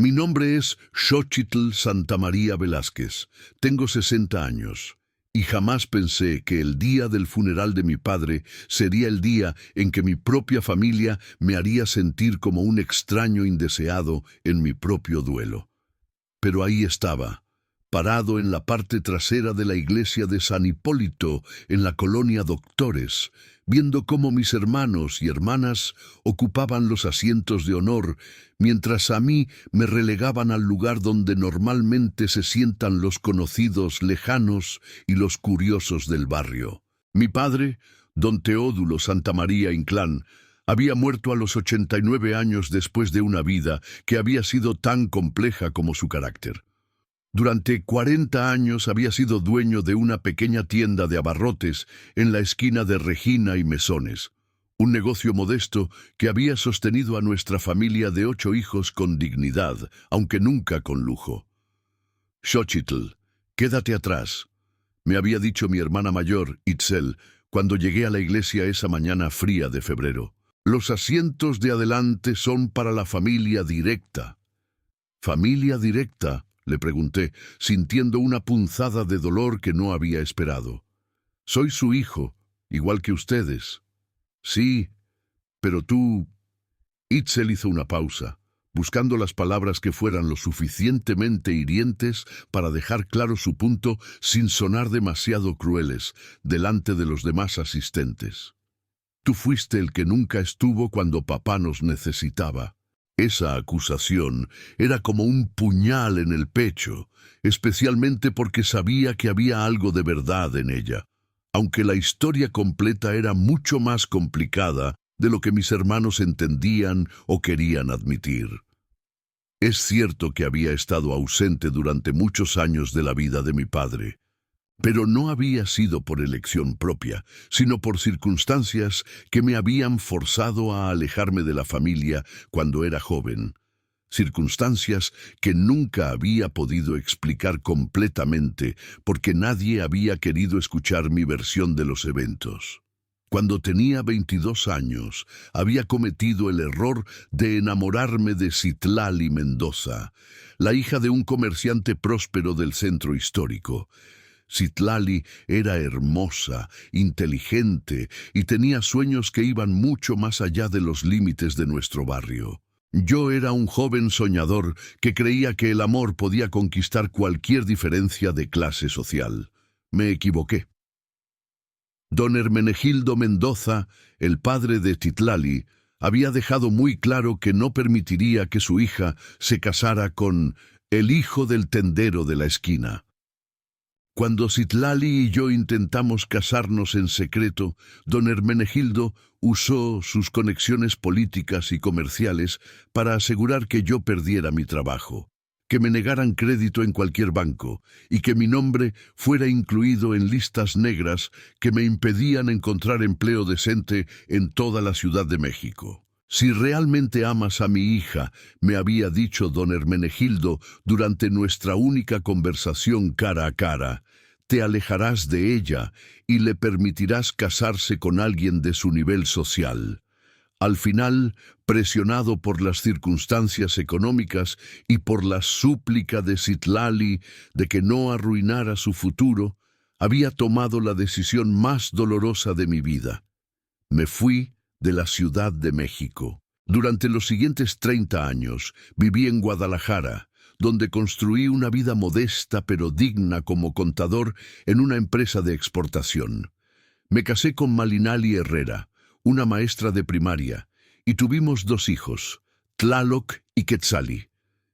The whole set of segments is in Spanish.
Mi nombre es Xochitl Santamaría Velázquez. Tengo 60 años. Y jamás pensé que el día del funeral de mi padre sería el día en que mi propia familia me haría sentir como un extraño indeseado en mi propio duelo. Pero ahí estaba, parado en la parte trasera de la iglesia de San Hipólito, en la colonia Doctores, viendo cómo mis hermanos y hermanas ocupaban los asientos de honor, mientras a mí me relegaban al lugar donde normalmente se sientan los conocidos lejanos y los curiosos del barrio. Mi padre, don Teodulo Santamaría Inclán, había muerto a los 89 años después de una vida que había sido tan compleja como su carácter. Durante 40 años había sido dueño de una pequeña tienda de abarrotes en la esquina de Regina y Mesones, un negocio modesto que había sostenido a nuestra familia de 8 hijos con dignidad, aunque nunca con lujo. «Xochitl, quédate atrás», me había dicho mi hermana mayor, Itzel, cuando llegué a la iglesia esa mañana fría de febrero. «Los asientos de adelante son para la familia directa». «¿Familia directa?», le pregunté, sintiendo una punzada de dolor que no había esperado. «Soy su hijo, igual que ustedes». «Sí, pero tú...». Itzel hizo una pausa, buscando las palabras que fueran lo suficientemente hirientes para dejar claro su punto sin sonar demasiado crueles delante de los demás asistentes. «Tú fuiste el que nunca estuvo cuando papá nos necesitaba». Esa acusación era como un puñal en el pecho, especialmente porque sabía que había algo de verdad en ella, aunque la historia completa era mucho más complicada de lo que mis hermanos entendían o querían admitir. Es cierto que había estado ausente durante muchos años de la vida de mi padre, pero no había sido por elección propia, sino por circunstancias que me habían forzado a alejarme de la familia cuando era joven, circunstancias que nunca había podido explicar completamente porque nadie había querido escuchar mi versión de los eventos. Cuando tenía 22 años, había cometido el error de enamorarme de Citlali Mendoza, la hija de un comerciante próspero del centro histórico. Citlali era hermosa, inteligente y tenía sueños que iban mucho más allá de los límites de nuestro barrio. Yo era un joven soñador que creía que el amor podía conquistar cualquier diferencia de clase social. Me equivoqué. Don Hermenegildo Mendoza, el padre de Citlali, había dejado muy claro que no permitiría que su hija se casara con el hijo del tendero de la esquina. Cuando Citlali y yo intentamos casarnos en secreto, don Hermenegildo usó sus conexiones políticas y comerciales para asegurar que yo perdiera mi trabajo, que me negaran crédito en cualquier banco y que mi nombre fuera incluido en listas negras que me impedían encontrar empleo decente en toda la Ciudad de México. «Si realmente amas a mi hija», me había dicho don Hermenegildo durante nuestra única conversación cara a cara, «te alejarás de ella y le permitirás casarse con alguien de su nivel social». Al final, presionado por las circunstancias económicas y por la súplica de Citlali de que no arruinara su futuro, había tomado la decisión más dolorosa de mi vida. Me fui de la Ciudad de México. Durante los siguientes 30 años viví en Guadalajara, donde construí una vida modesta pero digna como contador en una empresa de exportación. Me casé con Malinali Herrera, una maestra de primaria, y tuvimos 2 hijos, Tlaloc y Quetzali.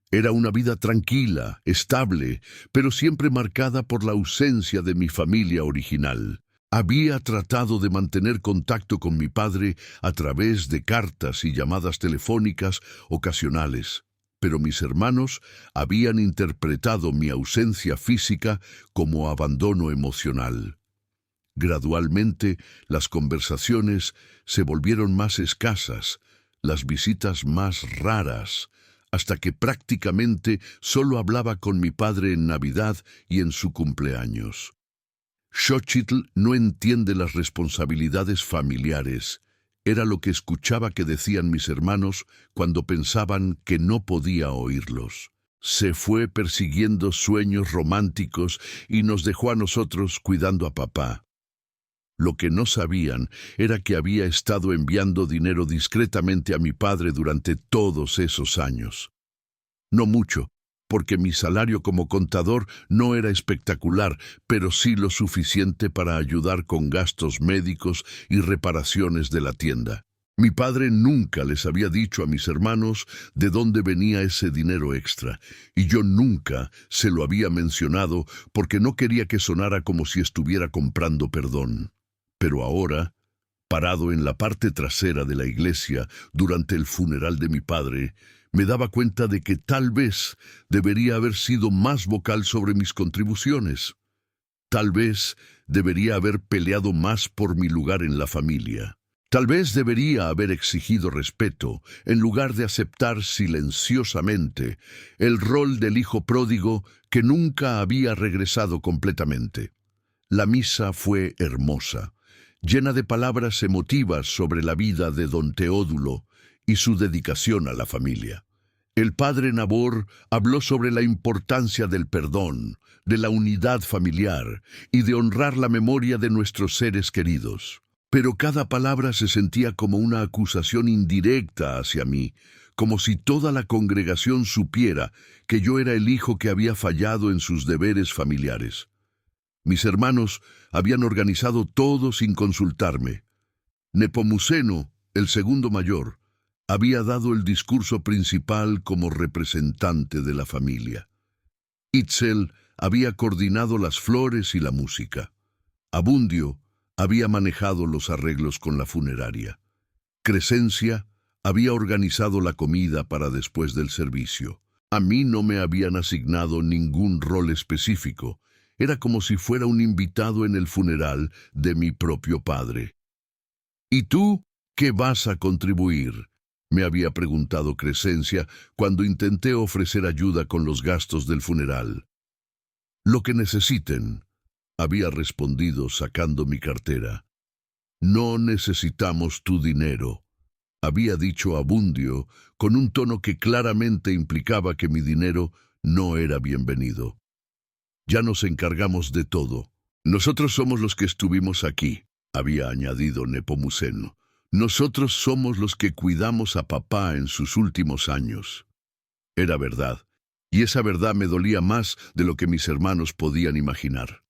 Era una vida tranquila, estable, pero siempre marcada por la ausencia de mi familia original. Había tratado de mantener contacto con mi padre a través de cartas y llamadas telefónicas ocasionales, pero mis hermanos habían interpretado mi ausencia física como abandono emocional. Gradualmente, las conversaciones se volvieron más escasas, las visitas más raras, hasta que prácticamente solo hablaba con mi padre en Navidad y en su cumpleaños. Xochitl no entiende las responsabilidades familiares. era lo que escuchaba que decían mis hermanos cuando pensaban que no podía oírlos. Se fue persiguiendo sueños románticos y nos dejó a nosotros cuidando a papá. Lo que no sabían era que había estado enviando dinero discretamente a mi padre durante todos esos años. No mucho, porque mi salario como contador no era espectacular, pero sí lo suficiente para ayudar con gastos médicos y reparaciones de la tienda. Mi padre nunca les había dicho a mis hermanos de dónde venía ese dinero extra, y yo nunca se lo había mencionado porque no quería que sonara como si estuviera comprando perdón. Pero ahora, parado en la parte trasera de la iglesia durante el funeral de mi padre, me daba cuenta de que tal vez debería haber sido más vocal sobre mis contribuciones. Tal vez debería haber peleado más por mi lugar en la familia. Tal vez debería haber exigido respeto, en lugar de aceptar silenciosamente el rol del hijo pródigo que nunca había regresado completamente. La misa fue hermosa, llena de palabras emotivas sobre la vida de don Teodulo y su dedicación a la familia. El padre Nabor habló sobre la importancia del perdón, de la unidad familiar y de honrar la memoria de nuestros seres queridos. Pero cada palabra se sentía como una acusación indirecta hacia mí, como si toda la congregación supiera que yo era el hijo que había fallado en sus deberes familiares. Mis hermanos habían organizado todo sin consultarme. Nepomuceno, el segundo mayor, había dado el discurso principal como representante de la familia. Itzel había coordinado las flores y la música. Abundio había manejado los arreglos con la funeraria. Crescencia había organizado la comida para después del servicio. A mí no me habían asignado ningún rol específico. Era como si fuera un invitado en el funeral de mi propio padre. ¿Y tú qué vas a contribuir?, me había preguntado Crescencia cuando intenté ofrecer ayuda con los gastos del funeral. Lo que necesiten, había respondido sacando mi cartera. No necesitamos tu dinero, había dicho Abundio con un tono que claramente implicaba que mi dinero no era bienvenido. Ya nos encargamos de todo. Nosotros somos los que estuvimos aquí, había añadido Nepomuceno. Nosotros somos los que cuidamos a papá en sus últimos años. Era verdad, y esa verdad me dolía más de lo que mis hermanos podían imaginar.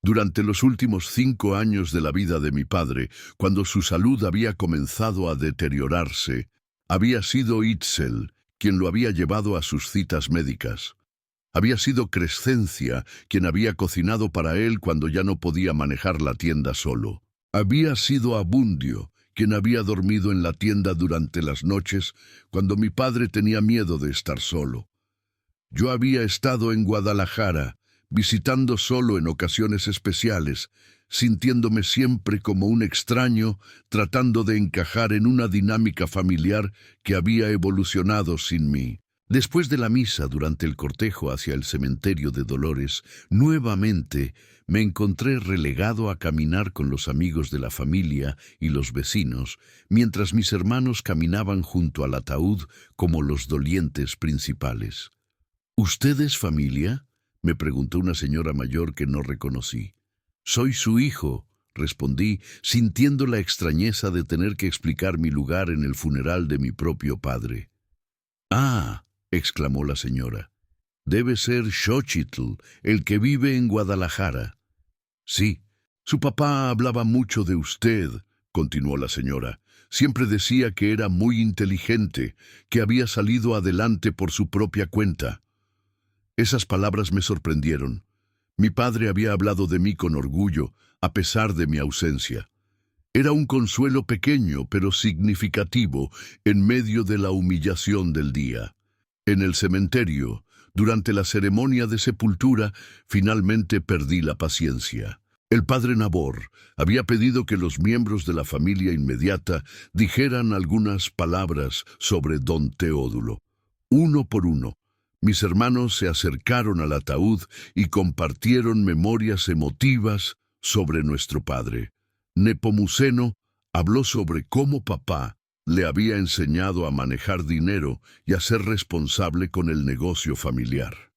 Durante los últimos 5 años de la vida de mi padre, cuando su salud había comenzado a deteriorarse, había sido Itzel quien lo había llevado a sus citas médicas. Había sido Crescencia quien había cocinado para él cuando ya no podía manejar la tienda solo. Había sido Abundio quien había dormido en la tienda durante las noches cuando mi padre tenía miedo de estar solo. Yo había estado en Guadalajara, visitando solo en ocasiones especiales, sintiéndome siempre como un extraño, tratando de encajar en una dinámica familiar que había evolucionado sin mí. Después de la misa, durante el cortejo hacia el cementerio de Dolores, nuevamente me encontré relegado a caminar con los amigos de la familia y los vecinos, mientras mis hermanos caminaban junto al ataúd como los dolientes principales. ¿Usted es familia?, me preguntó una señora mayor que no reconocí. Soy su hijo, respondí, sintiendo la extrañeza de tener que explicar mi lugar en el funeral de mi propio padre. «Ah», exclamó la señora, «debe ser Xochitl, el que vive en Guadalajara». «Sí, su papá hablaba mucho de usted», continuó la señora. «Siempre decía que era muy inteligente, que había salido adelante por su propia cuenta». Esas palabras me sorprendieron. Mi padre había hablado de mí con orgullo, a pesar de mi ausencia. Era un consuelo pequeño, pero significativo, en medio de la humillación del día. En el cementerio, durante la ceremonia de sepultura, finalmente perdí la paciencia. El padre Nabor había pedido que los miembros de la familia inmediata dijeran algunas palabras sobre don Teodulo. Uno por uno, mis hermanos se acercaron al ataúd y compartieron memorias emotivas sobre nuestro padre. Nepomuceno Habló sobre cómo papá le había enseñado a manejar dinero y a ser responsable con el negocio familiar.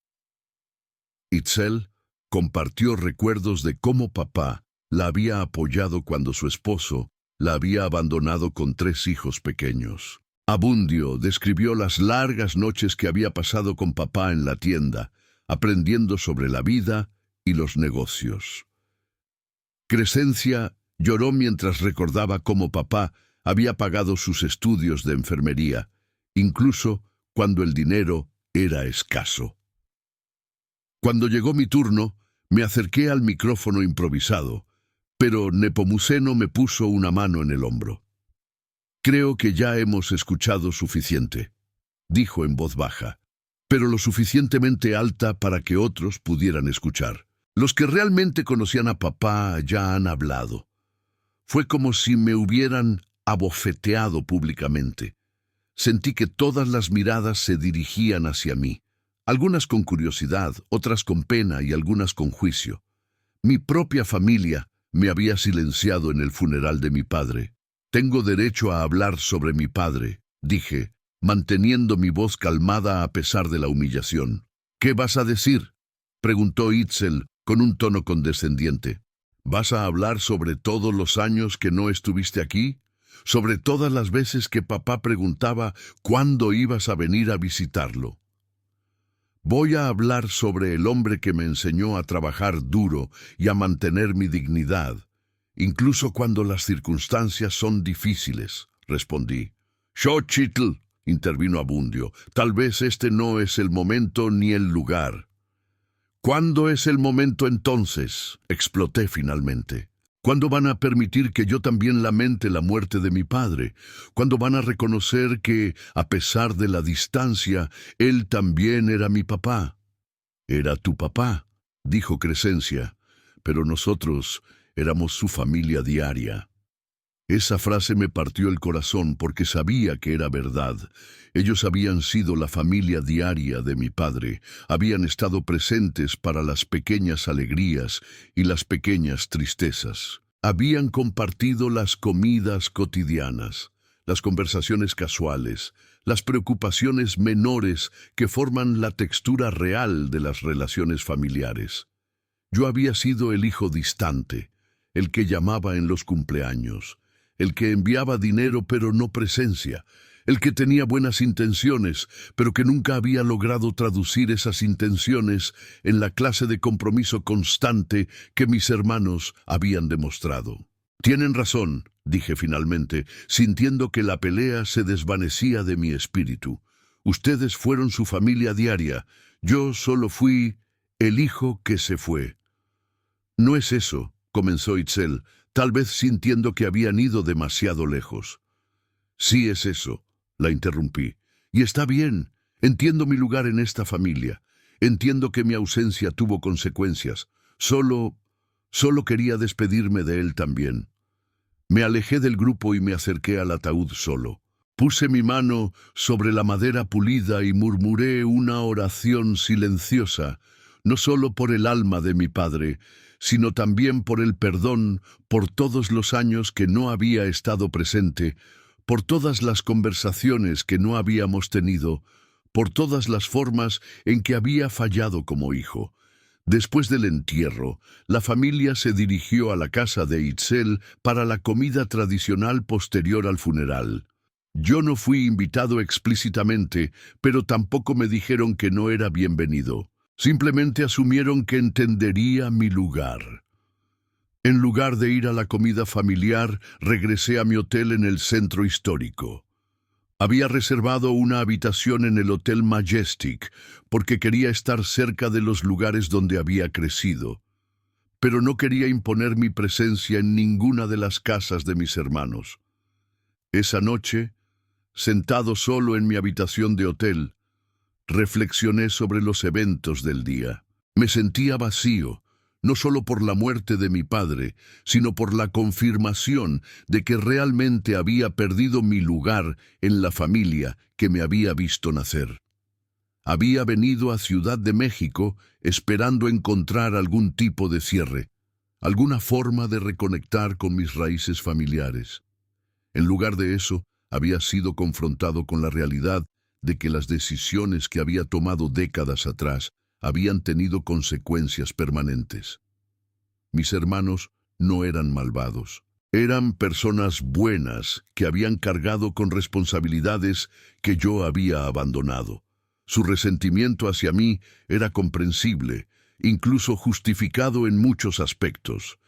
Itzel compartió recuerdos de cómo papá la había apoyado cuando su esposo la había abandonado con 3 hijos pequeños. Abundio describió las largas noches que había pasado con papá en la tienda, aprendiendo sobre la vida y los negocios. Crescencia lloró mientras recordaba cómo papá había pagado sus estudios de enfermería, incluso cuando el dinero era escaso. Cuando llegó mi turno, me acerqué al micrófono improvisado, pero Nepomuceno me puso una mano en el hombro. «Creo que ya hemos escuchado suficiente», dijo en voz baja, pero lo suficientemente alta para que otros pudieran escuchar. Los que realmente conocían a papá ya han hablado. Fue como si me hubieran abofeteado públicamente. Sentí que todas las miradas se dirigían hacia mí, algunas con curiosidad, otras con pena y algunas con juicio. Mi propia familia me había silenciado en el funeral de mi padre. «Tengo derecho a hablar sobre mi padre», dije, manteniendo mi voz calmada a pesar de la humillación. «¿Qué vas a decir?», preguntó Itzel con un tono condescendiente. «¿Vas a hablar sobre todos los años que no estuviste aquí? ¿Sobre todas las veces que papá preguntaba cuándo ibas a venir a visitarlo?» «Voy a hablar sobre el hombre que me enseñó a trabajar duro y a mantener mi dignidad, incluso cuando las circunstancias son difíciles», respondí. «Xochitl», intervino Abundio, «tal vez este no es el momento ni el lugar». «¿Cuándo es el momento entonces?», exploté finalmente. «¿Cuándo van a permitir que yo también lamente la muerte de mi padre? ¿Cuándo van a reconocer que, a pesar de la distancia, él también era mi papá?» «Era tu papá», dijo Crescencia, «pero nosotros éramos su familia diaria». Esa frase me partió el corazón porque sabía que era verdad. Ellos habían sido la familia diaria de mi padre, habían estado presentes para las pequeñas alegrías y las pequeñas tristezas. Habían compartido las comidas cotidianas, las conversaciones casuales, las preocupaciones menores que forman la textura real de las relaciones familiares. Yo había sido el hijo distante, el que llamaba en los cumpleaños, el que enviaba dinero pero no presencia, el que tenía buenas intenciones, pero que nunca había logrado traducir esas intenciones en la clase de compromiso constante que mis hermanos habían demostrado. «Tienen razón», dije finalmente, sintiendo que la pelea se desvanecía de mi espíritu. «Ustedes fueron su familia diaria, yo solo fui el hijo que se fue». «No es eso», comenzó Itzel, tal vez sintiendo que habían ido demasiado lejos. «Sí es eso», la interrumpí. «Y está bien, entiendo mi lugar en esta familia. Entiendo que mi ausencia tuvo consecuencias. Solo quería despedirme de él también». Me alejé del grupo y me acerqué al ataúd solo. Puse mi mano sobre la madera pulida y murmuré una oración silenciosa, no solo por el alma de mi padre, sino también por el perdón por todos los años que no había estado presente, por todas las conversaciones que no habíamos tenido, por todas las formas en que había fallado como hijo. Después del entierro, la familia se dirigió a la casa de Itzel para la comida tradicional posterior al funeral. Yo no fui invitado explícitamente, pero tampoco me dijeron que no era bienvenido. Simplemente asumieron que entendería mi lugar. En lugar de ir a la comida familiar, regresé a mi hotel en el centro histórico. Había reservado una habitación en el Hotel Majestic porque quería estar cerca de los lugares donde había crecido, pero no quería imponer mi presencia en ninguna de las casas de mis hermanos. Esa noche, sentado solo en mi habitación de hotel, reflexioné sobre los eventos del día. Me sentía vacío, no solo por la muerte de mi padre, sino por la confirmación de que realmente había perdido mi lugar en la familia que me había visto nacer. Había venido a Ciudad de México esperando encontrar algún tipo de cierre, alguna forma de reconectar con mis raíces familiares. En lugar de eso, había sido confrontado con la realidad de que las decisiones que había tomado décadas atrás habían tenido consecuencias permanentes. Mis hermanos no eran malvados. Eran personas buenas que habían cargado con responsabilidades que yo había abandonado. Su resentimiento hacia mí era comprensible, incluso justificado en muchos aspectos,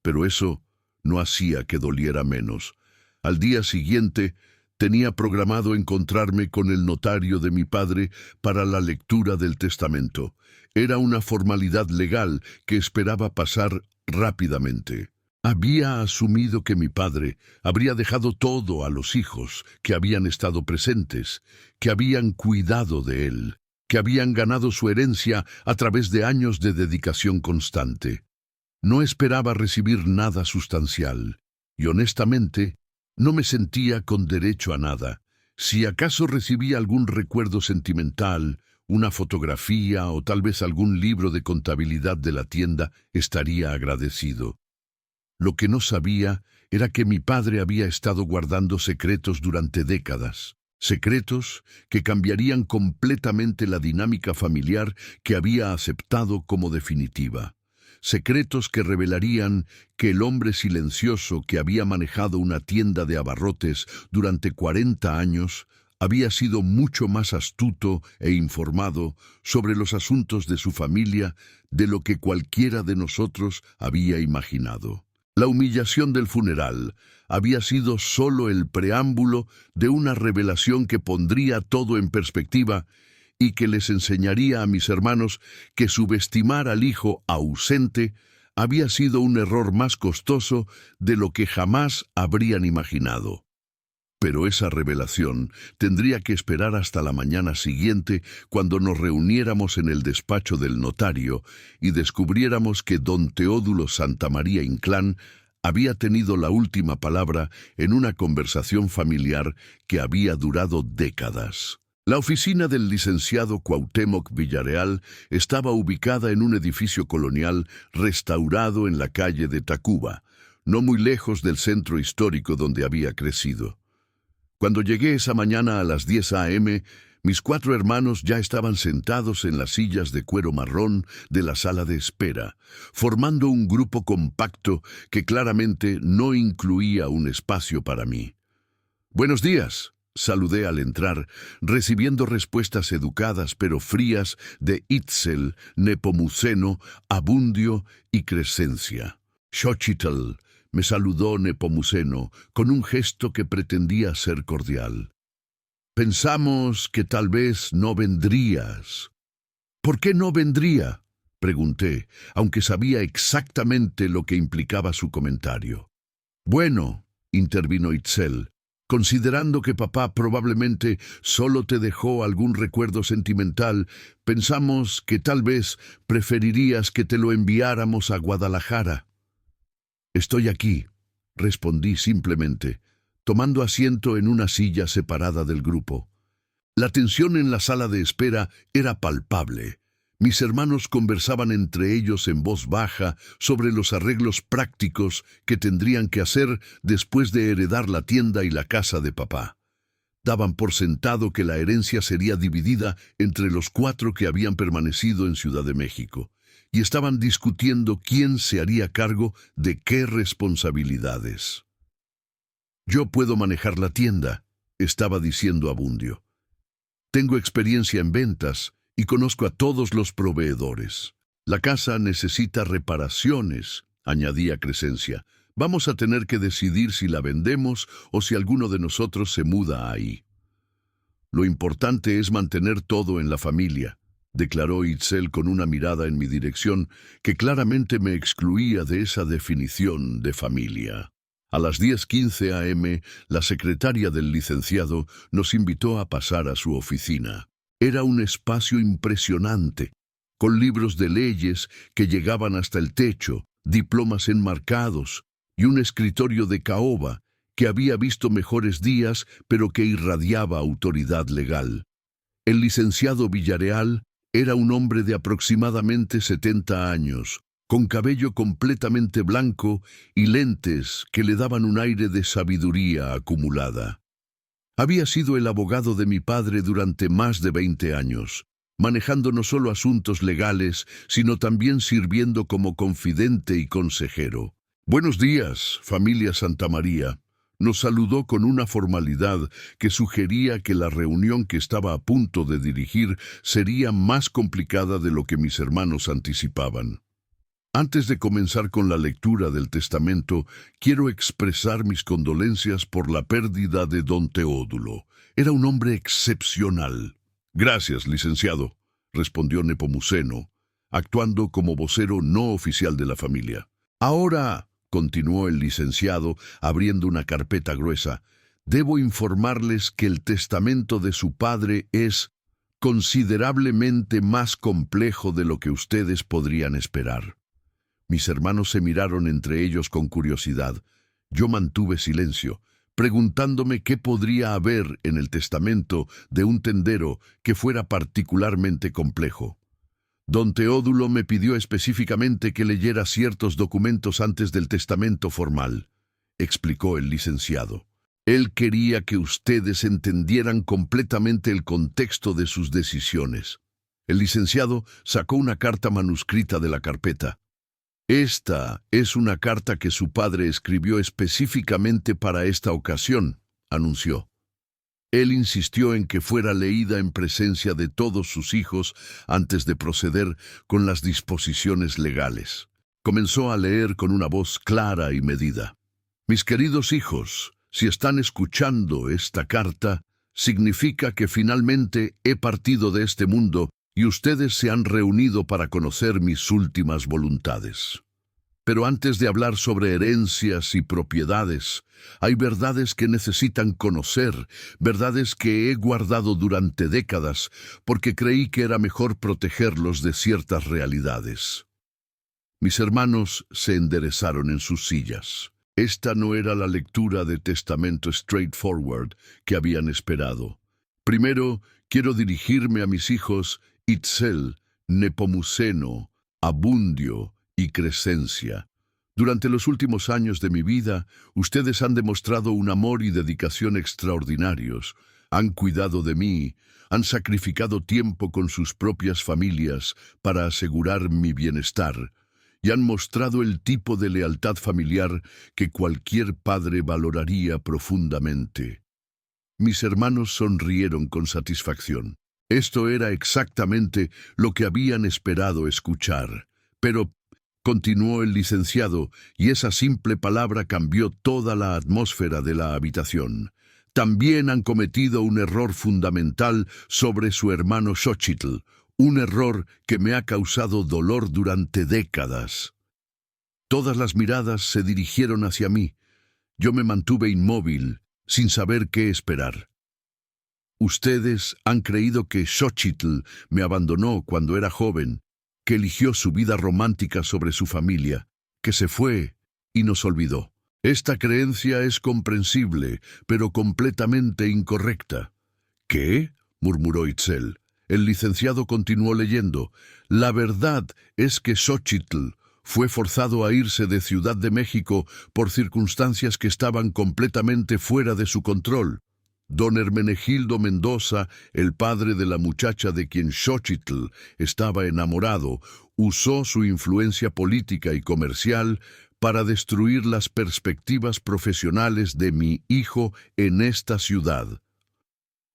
pero eso no hacía que doliera menos. Al día siguiente, tenía programado encontrarme con el notario de mi padre para la lectura del testamento. Era una formalidad legal que esperaba pasar rápidamente. Había asumido que mi padre habría dejado todo a los hijos que habían estado presentes, que habían cuidado de él, que habían ganado su herencia a través de años de dedicación constante. No esperaba recibir nada sustancial, y honestamente, no me sentía con derecho a nada. Si acaso recibía algún recuerdo sentimental, una fotografía o tal vez algún libro de contabilidad de la tienda, estaría agradecido. Lo que no sabía era que mi padre había estado guardando secretos durante décadas. Secretos que cambiarían completamente la dinámica familiar que había aceptado como definitiva. Secretos que revelarían que el hombre silencioso que había manejado una tienda de abarrotes durante 40 años había sido mucho más astuto e informado sobre los asuntos de su familia de lo que cualquiera de nosotros había imaginado. La humillación del funeral había sido solo el preámbulo de una revelación que pondría todo en perspectiva y que les enseñaría a mis hermanos que subestimar al hijo ausente había sido un error más costoso de lo que jamás habrían imaginado. Pero esa revelación tendría que esperar hasta la mañana siguiente, cuando nos reuniéramos en el despacho del notario y descubriéramos que don Teodulo Santamaría Inclán había tenido la última palabra en una conversación familiar que había durado décadas. La oficina del licenciado Cuauhtémoc Villarreal estaba ubicada en un edificio colonial restaurado en la calle de Tacuba, no muy lejos del centro histórico donde había crecido. Cuando llegué esa mañana a las 10 a.m., mis 4 hermanos ya estaban sentados en las sillas de cuero marrón de la sala de espera, formando un grupo compacto que claramente no incluía un espacio para mí. «Buenos días», saludé al entrar, recibiendo respuestas educadas pero frías de Itzel, Nepomuceno, Abundio y Crescencia. «Xochitl», me saludó Nepomuceno con un gesto que pretendía ser cordial. «Pensamos que tal vez no vendrías». «¿Por qué no vendría?», pregunté, aunque sabía exactamente lo que implicaba su comentario. «Bueno», intervino Itzel, «considerando que papá probablemente solo te dejó algún recuerdo sentimental, pensamos que tal vez preferirías que te lo enviáramos a Guadalajara». «Estoy aquí», respondí simplemente, tomando asiento en una silla separada del grupo. La tensión en la sala de espera era palpable. Mis hermanos conversaban entre ellos en voz baja sobre los arreglos prácticos que tendrían que hacer después de heredar la tienda y la casa de papá. Daban por sentado que la herencia sería dividida entre los 4 que habían permanecido en Ciudad de México, y estaban discutiendo quién se haría cargo de qué responsabilidades. «Yo puedo manejar la tienda», estaba diciendo Abundio. «Tengo experiencia en ventas y conozco a todos los proveedores. La casa necesita reparaciones», añadía Crescencia. «Vamos a tener que decidir si la vendemos o si alguno de nosotros se muda ahí». «Lo importante es mantener todo en la familia», declaró Itzel con una mirada en mi dirección que claramente me excluía de esa definición de familia. A las 10:15 a.m., la secretaria del licenciado nos invitó a pasar a su oficina. Era un espacio impresionante, con libros de leyes que llegaban hasta el techo, diplomas enmarcados y un escritorio de caoba que había visto mejores días pero que irradiaba autoridad legal. El licenciado Villarreal era un hombre de aproximadamente 70 años, con cabello completamente blanco y lentes que le daban un aire de sabiduría acumulada. Había sido el abogado de mi padre durante más de 20 años, manejando no solo asuntos legales, sino también sirviendo como confidente y consejero. «Buenos días, familia Santamaría», nos saludó con una formalidad que sugería que la reunión que estaba a punto de dirigir sería más complicada de lo que mis hermanos anticipaban. Antes de comenzar con la lectura del testamento, quiero expresar mis condolencias por la pérdida de don Teodulo. Era un hombre excepcional. «Gracias, licenciado», respondió Nepomuceno, actuando como vocero no oficial de la familia. «Ahora», continuó el licenciado, abriendo una carpeta gruesa, «debo informarles que el testamento de su padre es considerablemente más complejo de lo que ustedes podrían esperar». Mis hermanos se miraron entre ellos con curiosidad. Yo mantuve silencio, preguntándome qué podría haber en el testamento de un tendero que fuera particularmente complejo. Don Teodulo me pidió específicamente que leyera ciertos documentos antes del testamento formal, explicó el licenciado. Él quería que ustedes entendieran completamente el contexto de sus decisiones. El licenciado sacó una carta manuscrita de la carpeta. «Esta es una carta que su padre escribió específicamente para esta ocasión», anunció. Él insistió en que fuera leída en presencia de todos sus hijos antes de proceder con las disposiciones legales. Comenzó a leer con una voz clara y medida. «Mis queridos hijos, si están escuchando esta carta, significa que finalmente he partido de este mundo y ustedes se han reunido para conocer mis últimas voluntades. Pero antes de hablar sobre herencias y propiedades, hay verdades que necesitan conocer, verdades que he guardado durante décadas, porque creí que era mejor protegerlos de ciertas realidades». Mis hermanos se enderezaron en sus sillas. Esta no era la lectura de testamento straightforward que habían esperado. «Primero, quiero dirigirme a mis hijos Itzel, Nepomuceno, Abundio y Crescencia. Durante los últimos años de mi vida, ustedes han demostrado un amor y dedicación extraordinarios. Han cuidado de mí, han sacrificado tiempo con sus propias familias para asegurar mi bienestar, y han mostrado el tipo de lealtad familiar que cualquier padre valoraría profundamente». Mis hermanos sonrieron con satisfacción. Esto era exactamente lo que habían esperado escuchar. «Pero», continuó el licenciado, y esa simple palabra cambió toda la atmósfera de la habitación, «también han cometido un error fundamental sobre su hermano Xochitl, un error que me ha causado dolor durante décadas». Todas las miradas se dirigieron hacia mí. Yo me mantuve inmóvil, sin saber qué esperar. «Ustedes han creído que Xochitl me abandonó cuando era joven, que eligió su vida romántica sobre su familia, que se fue y nos olvidó. Esta creencia es comprensible, pero completamente incorrecta». «¿Qué?», murmuró Itzel. El licenciado continuó leyendo. «La verdad es que Xochitl fue forzado a irse de Ciudad de México por circunstancias que estaban completamente fuera de su control. Don Hermenegildo Mendoza, el padre de la muchacha de quien Xochitl estaba enamorado, usó su influencia política y comercial para destruir las perspectivas profesionales de mi hijo en esta ciudad».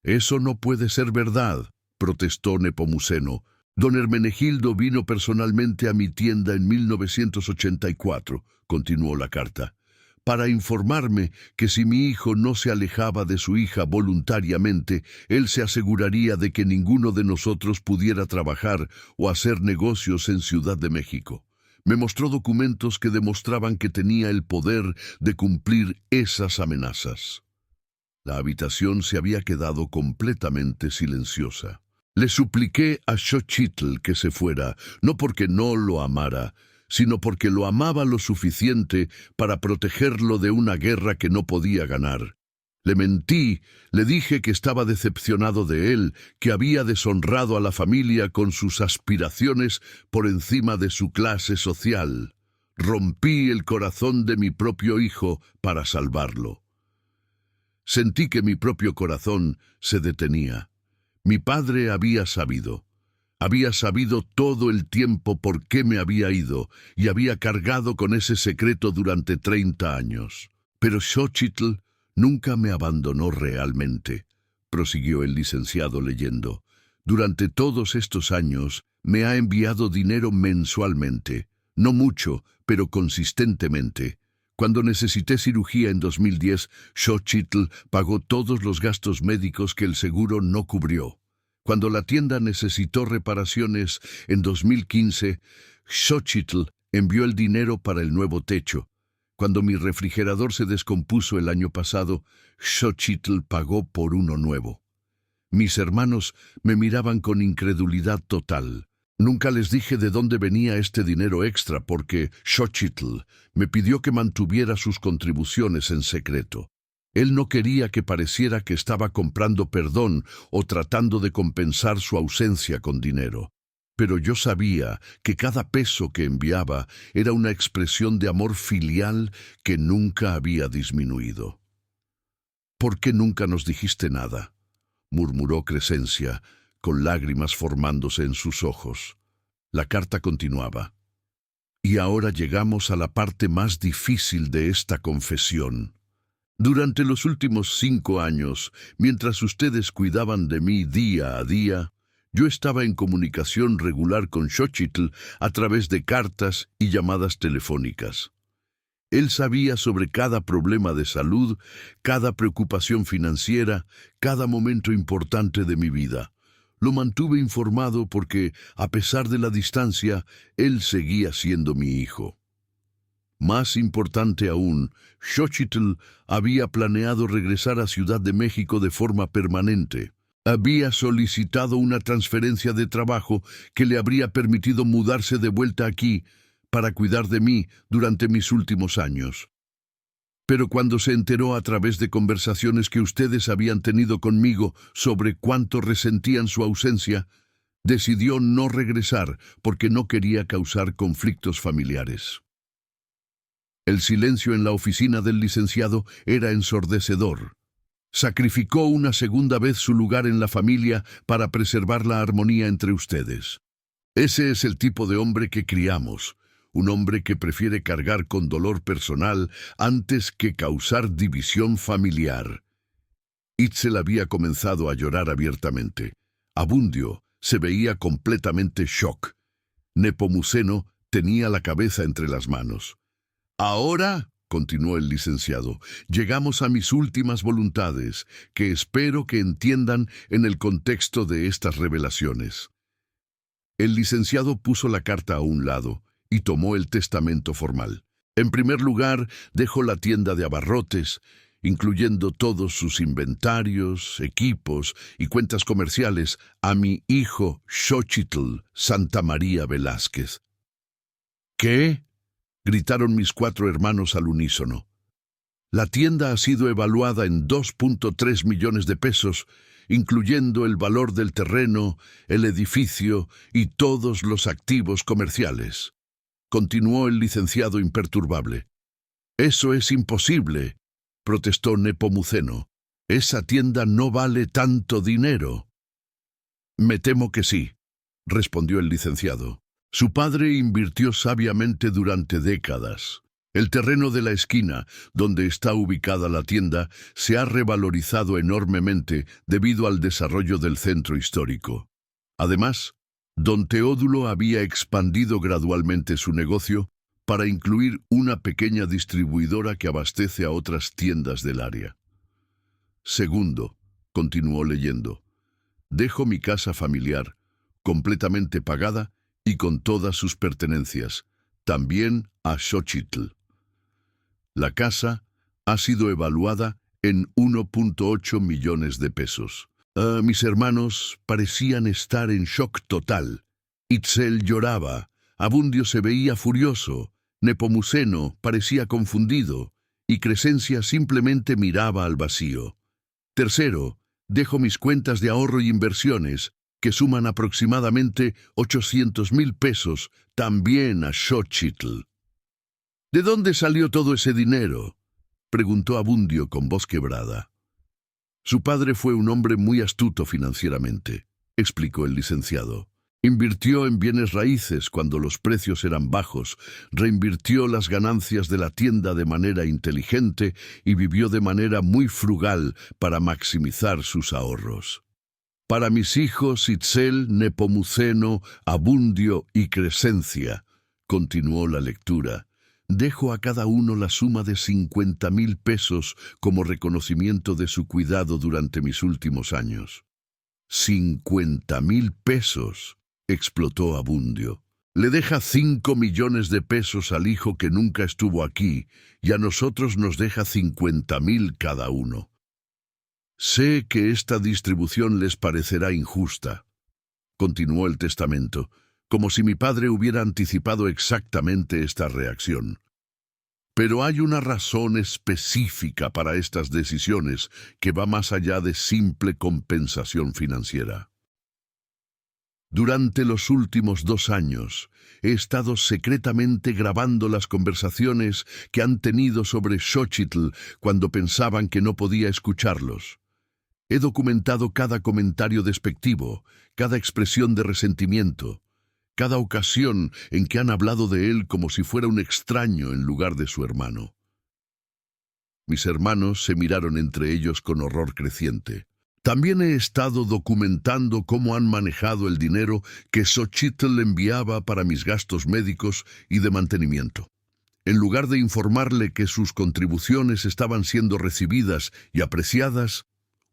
«Eso no puede ser verdad», protestó Nepomuceno. «Don Hermenegildo vino personalmente a mi tienda en 1984, continuó la carta, para informarme que si mi hijo no se alejaba de su hija voluntariamente, él se aseguraría de que ninguno de nosotros pudiera trabajar o hacer negocios en Ciudad de México. Me mostró documentos que demostraban que tenía el poder de cumplir esas amenazas». La habitación se había quedado completamente silenciosa. Le supliqué a Xochitl que se fuera, no porque no lo amara, sino porque lo amaba lo suficiente para protegerlo de una guerra que no podía ganar. Le mentí, le dije que estaba decepcionado de él, que había deshonrado a la familia con sus aspiraciones por encima de su clase social. Rompí el corazón de mi propio hijo para salvarlo. Sentí que mi propio corazón se detenía. Mi padre había sabido todo el tiempo por qué me había ido y había cargado con ese secreto durante 30 años. Pero Xochitl nunca me abandonó realmente, prosiguió el licenciado leyendo. Durante todos estos años me ha enviado dinero mensualmente, no mucho, pero consistentemente. Cuando necesité cirugía en 2010, Xochitl pagó todos los gastos médicos que el seguro no cubrió. Cuando la tienda necesitó reparaciones en 2015, Xochitl envió el dinero para el nuevo techo. Cuando mi refrigerador se descompuso el año pasado, Xochitl pagó por uno nuevo. Mis hermanos me miraban con incredulidad total. Nunca les dije de dónde venía este dinero extra porque Xochitl me pidió que mantuviera sus contribuciones en secreto. Él no quería que pareciera que estaba comprando perdón o tratando de compensar su ausencia con dinero. Pero yo sabía que cada peso que enviaba era una expresión de amor filial que nunca había disminuido. «¿Por qué nunca nos dijiste nada?», murmuró Crescencia, con lágrimas formándose en sus ojos. La carta continuaba. «Y ahora llegamos a la parte más difícil de esta confesión. Durante los últimos 5 años, mientras ustedes cuidaban de mí día a día, yo estaba en comunicación regular con Xochitl a través de cartas y llamadas telefónicas. Él sabía sobre cada problema de salud, cada preocupación financiera, cada momento importante de mi vida. Lo mantuve informado porque, a pesar de la distancia, él seguía siendo mi hijo. Más importante aún, Xochitl había planeado regresar a Ciudad de México de forma permanente. Había solicitado una transferencia de trabajo que le habría permitido mudarse de vuelta aquí para cuidar de mí durante mis últimos años. Pero cuando se enteró a través de conversaciones que ustedes habían tenido conmigo sobre cuánto resentían su ausencia, decidió no regresar porque no quería causar conflictos familiares. El silencio en la oficina del licenciado era ensordecedor. Sacrificó una segunda vez su lugar en la familia para preservar la armonía entre ustedes. Ese es el tipo de hombre que criamos, un hombre que prefiere cargar con dolor personal antes que causar división familiar. Itzel había comenzado a llorar abiertamente. Abundio se veía completamente shock. Nepomuceno tenía la cabeza entre las manos. «Ahora», continuó el licenciado, «llegamos a mis últimas voluntades, que espero que entiendan en el contexto de estas revelaciones». El licenciado puso la carta a un lado y tomó el testamento formal. En primer lugar, dejó la tienda de abarrotes, incluyendo todos sus inventarios, equipos y cuentas comerciales, a mi hijo Xochitl Santamaría Velázquez. «¿Qué?», gritaron mis 4 hermanos al unísono. «La tienda ha sido evaluada en 2.3 millones de pesos, incluyendo el valor del terreno, el edificio y todos los activos comerciales», continuó el licenciado imperturbable. «Eso es imposible», protestó Nepomuceno. «Esa tienda no vale tanto dinero». «Me temo que sí», respondió el licenciado. Su padre invirtió sabiamente durante décadas. El terreno de la esquina, donde está ubicada la tienda, se ha revalorizado enormemente debido al desarrollo del centro histórico. Además, don Teodulo había expandido gradualmente su negocio para incluir una pequeña distribuidora que abastece a otras tiendas del área. Segundo, continuó leyendo, dejo mi casa familiar, completamente pagada y con todas sus pertenencias, también a Xochitl. La casa ha sido evaluada en 1.8 millones de pesos. Mis hermanos parecían estar en shock total. Itzel lloraba, Abundio se veía furioso, Nepomuceno parecía confundido, y Crescencia simplemente miraba al vacío. Tercero, dejo mis cuentas de ahorro y inversiones, que suman aproximadamente 800,000 pesos, también a Xochitl. ¿De dónde salió todo ese dinero?, preguntó Abundio con voz quebrada. Su padre fue un hombre muy astuto financieramente, explicó el licenciado. Invirtió en bienes raíces cuando los precios eran bajos, reinvirtió las ganancias de la tienda de manera inteligente y vivió de manera muy frugal para maximizar sus ahorros. Para mis hijos Itzel, Nepomuceno, Abundio y Crescencia, continuó la lectura, dejo a cada uno la suma de 50,000 pesos como reconocimiento de su cuidado durante mis últimos años. 50,000 pesos, explotó Abundio. Le deja 5 millones de pesos al hijo que nunca estuvo aquí y a nosotros nos deja 50,000 cada uno. Sé que esta distribución les parecerá injusta, continuó el testamento, como si mi padre hubiera anticipado exactamente esta reacción. Pero hay una razón específica para estas decisiones que va más allá de simple compensación financiera. Durante los últimos 2 años, he estado secretamente grabando las conversaciones que han tenido sobre Xochitl cuando pensaban que no podía escucharlos. He documentado cada comentario despectivo, cada expresión de resentimiento, cada ocasión en que han hablado de él como si fuera un extraño en lugar de su hermano. Mis hermanos se miraron entre ellos con horror creciente. También he estado documentando cómo han manejado el dinero que Xochitl enviaba para mis gastos médicos y de mantenimiento. En lugar de informarle que sus contribuciones estaban siendo recibidas y apreciadas,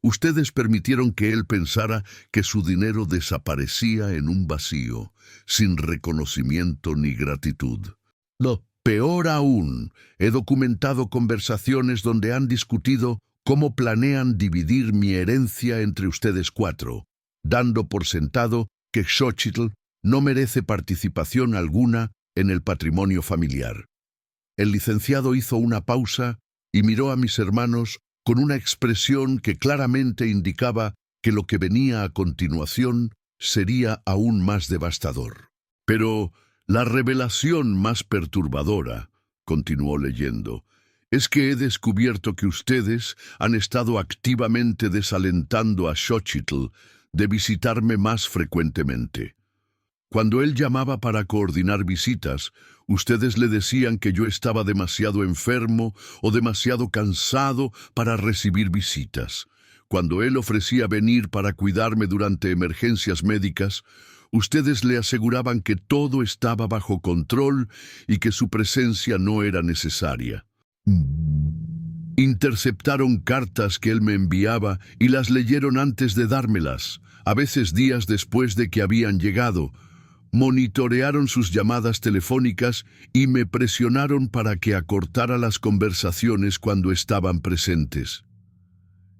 ustedes permitieron que él pensara que su dinero desaparecía en un vacío, sin reconocimiento ni gratitud. No, peor aún, he documentado conversaciones donde han discutido cómo planean dividir mi herencia entre ustedes 4, dando por sentado que Xochitl no merece participación alguna en el patrimonio familiar. El licenciado hizo una pausa y miró a mis hermanos con una expresión que claramente indicaba que lo que venía a continuación sería aún más devastador. Pero la revelación más perturbadora, continuó leyendo, es que he descubierto que ustedes han estado activamente desalentando a Xochitl de visitarme más frecuentemente. Cuando él llamaba para coordinar visitas, ustedes le decían que yo estaba demasiado enfermo o demasiado cansado para recibir visitas. Cuando él ofrecía venir para cuidarme durante emergencias médicas, ustedes le aseguraban que todo estaba bajo control y que su presencia no era necesaria. Interceptaron cartas que él me enviaba y las leyeron antes de dármelas, a veces días después de que habían llegado. Monitorearon sus llamadas telefónicas y me presionaron para que acortara las conversaciones cuando estaban presentes.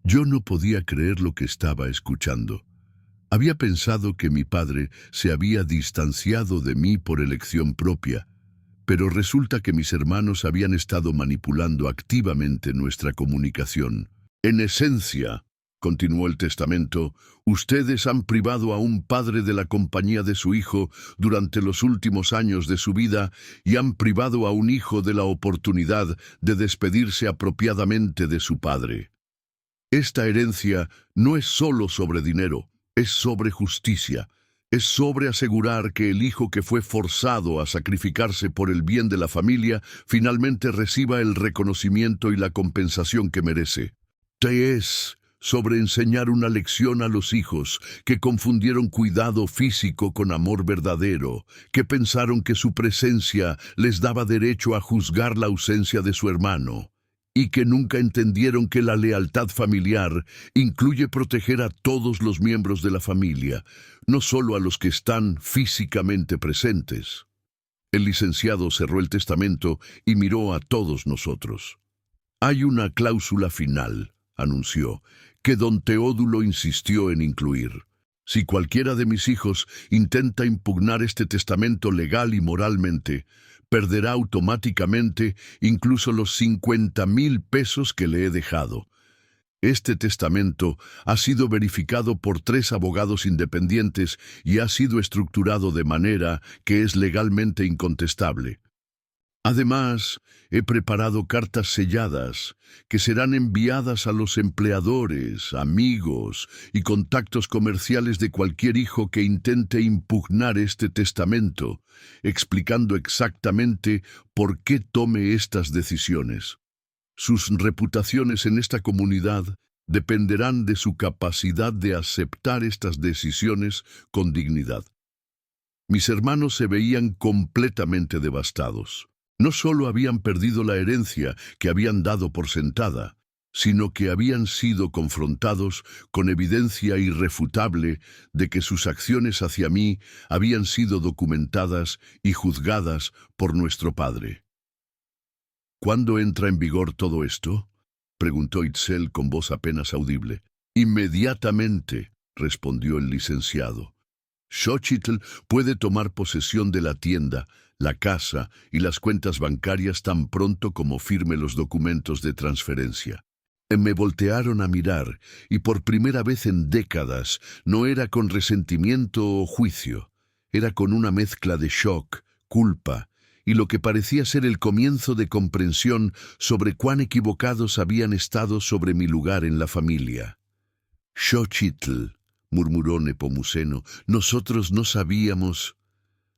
Yo no podía creer lo que estaba escuchando. Había pensado que mi padre se había distanciado de mí por elección propia, pero resulta que mis hermanos habían estado manipulando activamente nuestra comunicación. En esencia, continuó el testamento, ustedes han privado a un padre de la compañía de su hijo durante los últimos años de su vida y han privado a un hijo de la oportunidad de despedirse apropiadamente de su padre. Esta herencia no es solo sobre dinero, es sobre justicia, es sobre asegurar que el hijo que fue forzado a sacrificarse por el bien de la familia finalmente reciba el reconocimiento y la compensación que merece. Es sobre enseñar una lección a los hijos que confundieron cuidado físico con amor verdadero, que pensaron que su presencia les daba derecho a juzgar la ausencia de su hermano, y que nunca entendieron que la lealtad familiar incluye proteger a todos los miembros de la familia, no solo a los que están físicamente presentes. El licenciado cerró el testamento y miró a todos nosotros. Hay una cláusula final, anunció, que don Teodulo insistió en incluir. Si cualquiera de mis hijos intenta impugnar este testamento legal y moralmente, perderá automáticamente incluso los 50,000 pesos que le he dejado. Este testamento ha sido verificado por 3 abogados independientes y ha sido estructurado de manera que es legalmente incontestable. Además, he preparado cartas selladas que serán enviadas a los empleadores, amigos y contactos comerciales de cualquier hijo que intente impugnar este testamento, explicando exactamente por qué tome estas decisiones. Sus reputaciones en esta comunidad dependerán de su capacidad de aceptar estas decisiones con dignidad. Mis hermanos se veían completamente devastados. No solo habían perdido la herencia que habían dado por sentada, sino que habían sido confrontados con evidencia irrefutable de que sus acciones hacia mí habían sido documentadas y juzgadas por nuestro padre. ¿Cuándo entra en vigor todo esto?, preguntó Itzel con voz apenas audible. Inmediatamente, respondió el licenciado. Xochitl puede tomar posesión de la tienda, la casa y las cuentas bancarias tan pronto como firme los documentos de transferencia. Me voltearon a mirar, y por primera vez en décadas no era con resentimiento o juicio, era con una mezcla de shock, culpa y lo que parecía ser el comienzo de comprensión sobre cuán equivocados habían estado sobre mi lugar en la familia. Xochitl, murmuró Nepomuceno, nosotros no sabíamos.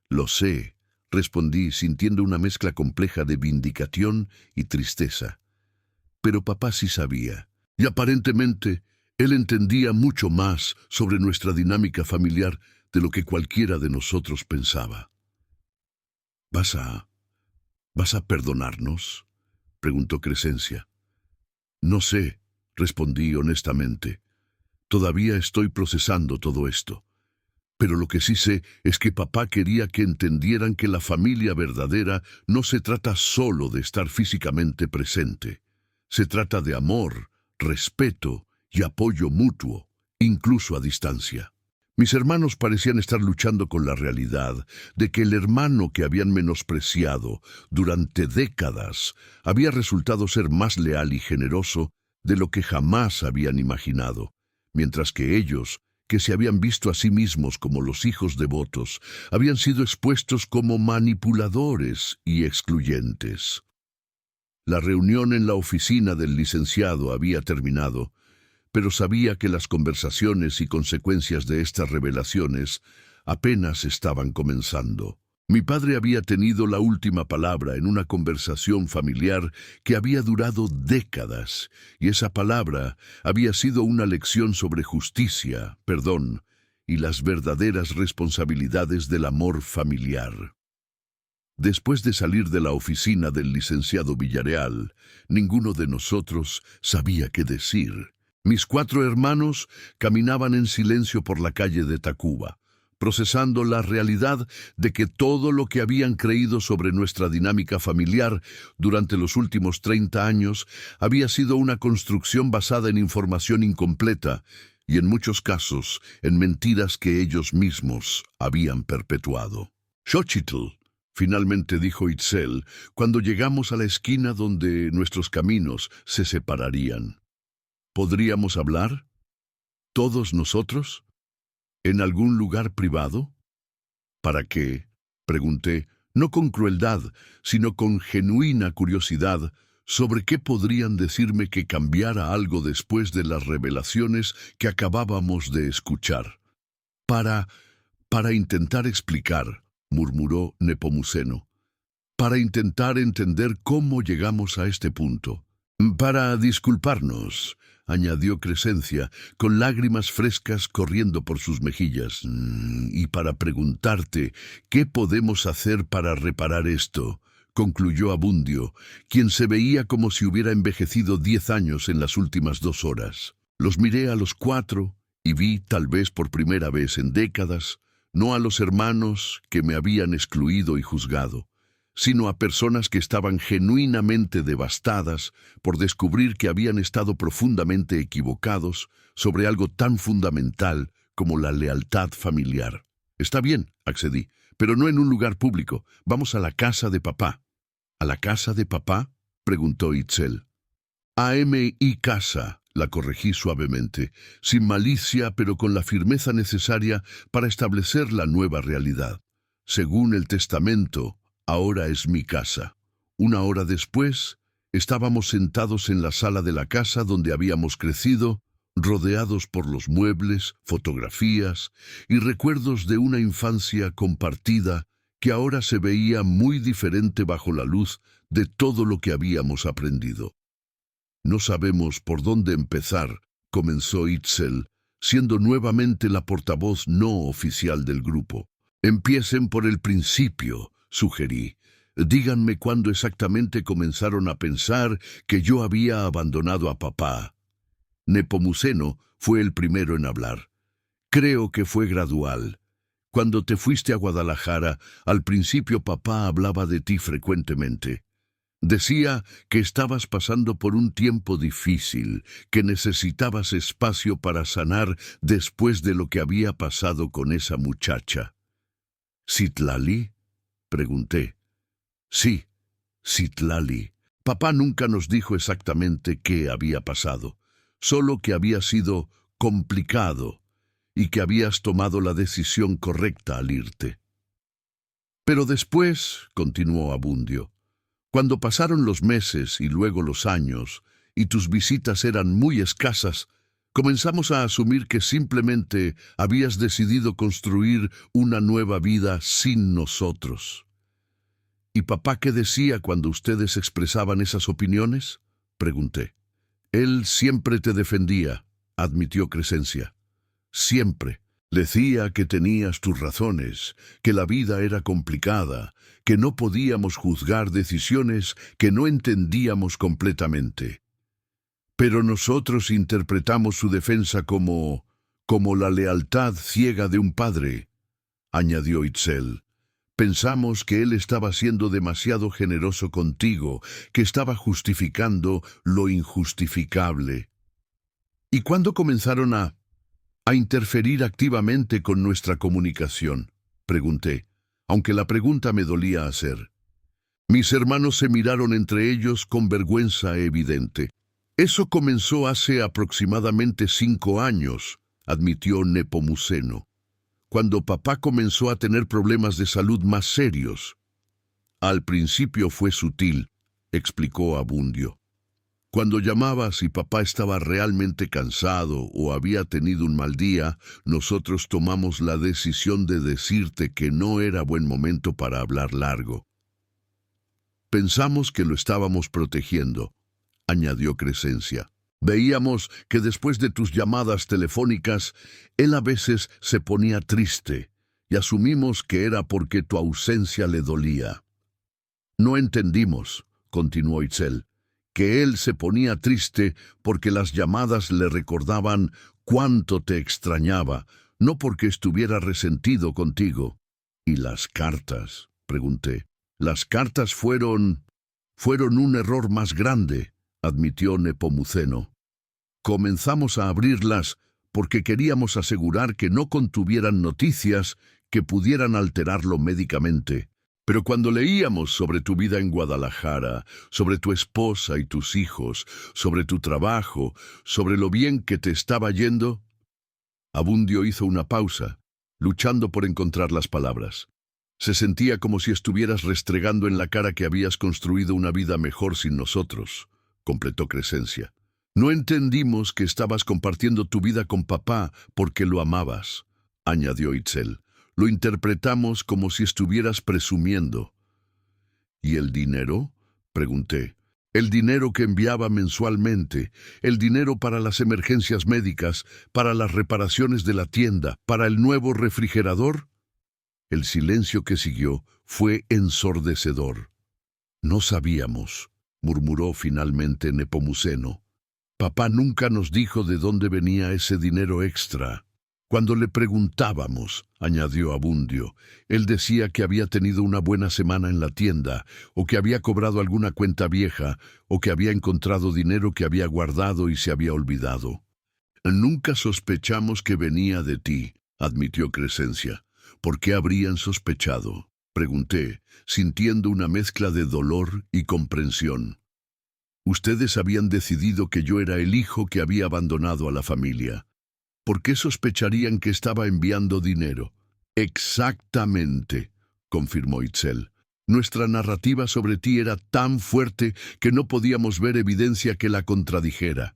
Lo sé, respondí, sintiendo una mezcla compleja de vindicación y tristeza. Pero papá sí sabía, y aparentemente él entendía mucho más sobre nuestra dinámica familiar de lo que cualquiera de nosotros pensaba. ¿Vas a perdonarnos?, preguntó Crescencia. No sé, respondí honestamente. Todavía estoy procesando todo esto. Pero lo que sí sé es que papá quería que entendieran que la familia verdadera no se trata solo de estar físicamente presente. Se trata de amor, respeto y apoyo mutuo, incluso a distancia. Mis hermanos parecían estar luchando con la realidad de que el hermano que habían menospreciado durante décadas había resultado ser más leal y generoso de lo que jamás habían imaginado, mientras que ellos, que se habían visto a sí mismos como los hijos devotos, habían sido expuestos como manipuladores y excluyentes. La reunión en la oficina del licenciado había terminado, pero sabía que las conversaciones y consecuencias de estas revelaciones apenas estaban comenzando. Mi padre había tenido la última palabra en una conversación familiar que había durado décadas, y esa palabra había sido una lección sobre justicia, perdón y las verdaderas responsabilidades del amor familiar. Después de salir de la oficina del licenciado Villarreal, ninguno de nosotros sabía qué decir. Mis 4 hermanos caminaban en silencio por la calle de Tacuba, procesando la realidad de que todo lo que habían creído sobre nuestra dinámica familiar durante los últimos 30 años había sido una construcción basada en información incompleta y en muchos casos en mentiras que ellos mismos habían perpetuado. Xochitl, finalmente dijo Itzel, cuando llegamos a la esquina donde nuestros caminos se separarían. ¿Podríamos hablar? ¿Todos nosotros? ¿En algún lugar privado? ¿Para qué?, pregunté, no con crueldad, sino con genuina curiosidad sobre qué podrían decirme que cambiara algo después de las revelaciones que acabábamos de escuchar. Para intentar explicar, murmuró Nepomuceno. Para intentar entender cómo llegamos a este punto. Para disculparnos, añadió Crescencia, con lágrimas frescas corriendo por sus mejillas, y para preguntarte qué podemos hacer para reparar esto, concluyó Abundio, quien se veía como si hubiera envejecido 10 años en las últimas 2 horas. Los miré a los 4 y vi, tal vez por primera vez en décadas, no a los hermanos que me habían excluido y juzgado, sino a personas que estaban genuinamente devastadas por descubrir que habían estado profundamente equivocados sobre algo tan fundamental como la lealtad familiar. Está bien, accedí, pero no en un lugar público. Vamos a la casa de papá. ¿A la casa de papá?, preguntó Itzel. A.M.I. casa, la corregí suavemente, sin malicia pero con la firmeza necesaria para establecer la nueva realidad. Según el testamento, ahora es mi casa. Una hora después, estábamos sentados en la sala de la casa donde habíamos crecido, rodeados por los muebles, fotografías y recuerdos de una infancia compartida que ahora se veía muy diferente bajo la luz de todo lo que habíamos aprendido. No sabemos por dónde empezar, comenzó Itzel, siendo nuevamente la portavoz no oficial del grupo. Empiecen por el principio, sugerí. Díganme cuándo exactamente comenzaron a pensar que yo había abandonado a papá. Nepomuceno fue el primero en hablar. Creo que fue gradual. Cuando te fuiste a Guadalajara, al principio papá hablaba de ti frecuentemente. Decía que estabas pasando por un tiempo difícil, que necesitabas espacio para sanar después de lo que había pasado con esa muchacha. ¿Citlali?, pregunté. Sí, Citlali. Papá nunca nos dijo exactamente qué había pasado, solo que había sido complicado y que habías tomado la decisión correcta al irte. Pero después, continuó Abundio, cuando pasaron los meses y luego los años, y tus visitas eran muy escasas, comenzamos a asumir que simplemente habías decidido construir una nueva vida sin nosotros. ¿Y papá qué decía cuando ustedes expresaban esas opiniones?, pregunté. Él siempre te defendía, admitió Crescencia. Siempre. Decía que tenías tus razones, que la vida era complicada, que no podíamos juzgar decisiones que no entendíamos completamente. Pero nosotros interpretamos su defensa como la lealtad ciega de un padre, añadió Itzel. Pensamos que él estaba siendo demasiado generoso contigo, que estaba justificando lo injustificable. ¿Y cuándo comenzaron a interferir activamente con nuestra comunicación?, pregunté, aunque la pregunta me dolía hacer. Mis hermanos se miraron entre ellos con vergüenza evidente. Eso comenzó hace aproximadamente 5 años, admitió Nepomuceno, cuando papá comenzó a tener problemas de salud más serios. Al principio fue sutil, explicó Abundio. Cuando llamabas y papá estaba realmente cansado o había tenido un mal día, nosotros tomamos la decisión de decirte que no era buen momento para hablar largo. Pensamos que lo estábamos protegiendo, añadió Crescencia. Veíamos que después de tus llamadas telefónicas, él a veces se ponía triste, y asumimos que era porque tu ausencia le dolía. No entendimos, continuó Itzel, que él se ponía triste porque las llamadas le recordaban cuánto te extrañaba, no porque estuviera resentido contigo. ¿Y las cartas?, pregunté. Las cartas fueron un error más grande, admitió Nepomuceno. Comenzamos a abrirlas porque queríamos asegurar que no contuvieran noticias que pudieran alterarlo médicamente. Pero cuando leíamos sobre tu vida en Guadalajara, sobre tu esposa y tus hijos, sobre tu trabajo, sobre lo bien que te estaba yendo, Abundio hizo una pausa, luchando por encontrar las palabras. Se sentía como si estuvieras restregando en la cara que habías construido una vida mejor sin nosotros, completó Crescencia. No entendimos que estabas compartiendo tu vida con papá porque lo amabas, añadió Itzel. Lo interpretamos como si estuvieras presumiendo. ¿Y el dinero?, pregunté. El dinero que enviaba mensualmente, el dinero para las emergencias médicas, para las reparaciones de la tienda, para el nuevo refrigerador. El silencio que siguió fue ensordecedor. No sabíamos, murmuró finalmente Nepomuceno. Papá nunca nos dijo de dónde venía ese dinero extra. Cuando le preguntábamos, añadió Abundio, él decía que había tenido una buena semana en la tienda, o que había cobrado alguna cuenta vieja, o que había encontrado dinero que había guardado y se había olvidado. Nunca sospechamos que venía de ti, admitió Crescencia, ¿Por qué habrían sospechado? Pregunté, sintiendo una mezcla de dolor y comprensión. Ustedes habían decidido que yo era el hijo que había abandonado a la familia. ¿Por qué sospecharían que estaba enviando dinero? Exactamente, confirmó Itzel. Nuestra narrativa sobre ti era tan fuerte que no podíamos ver evidencia que la contradijera.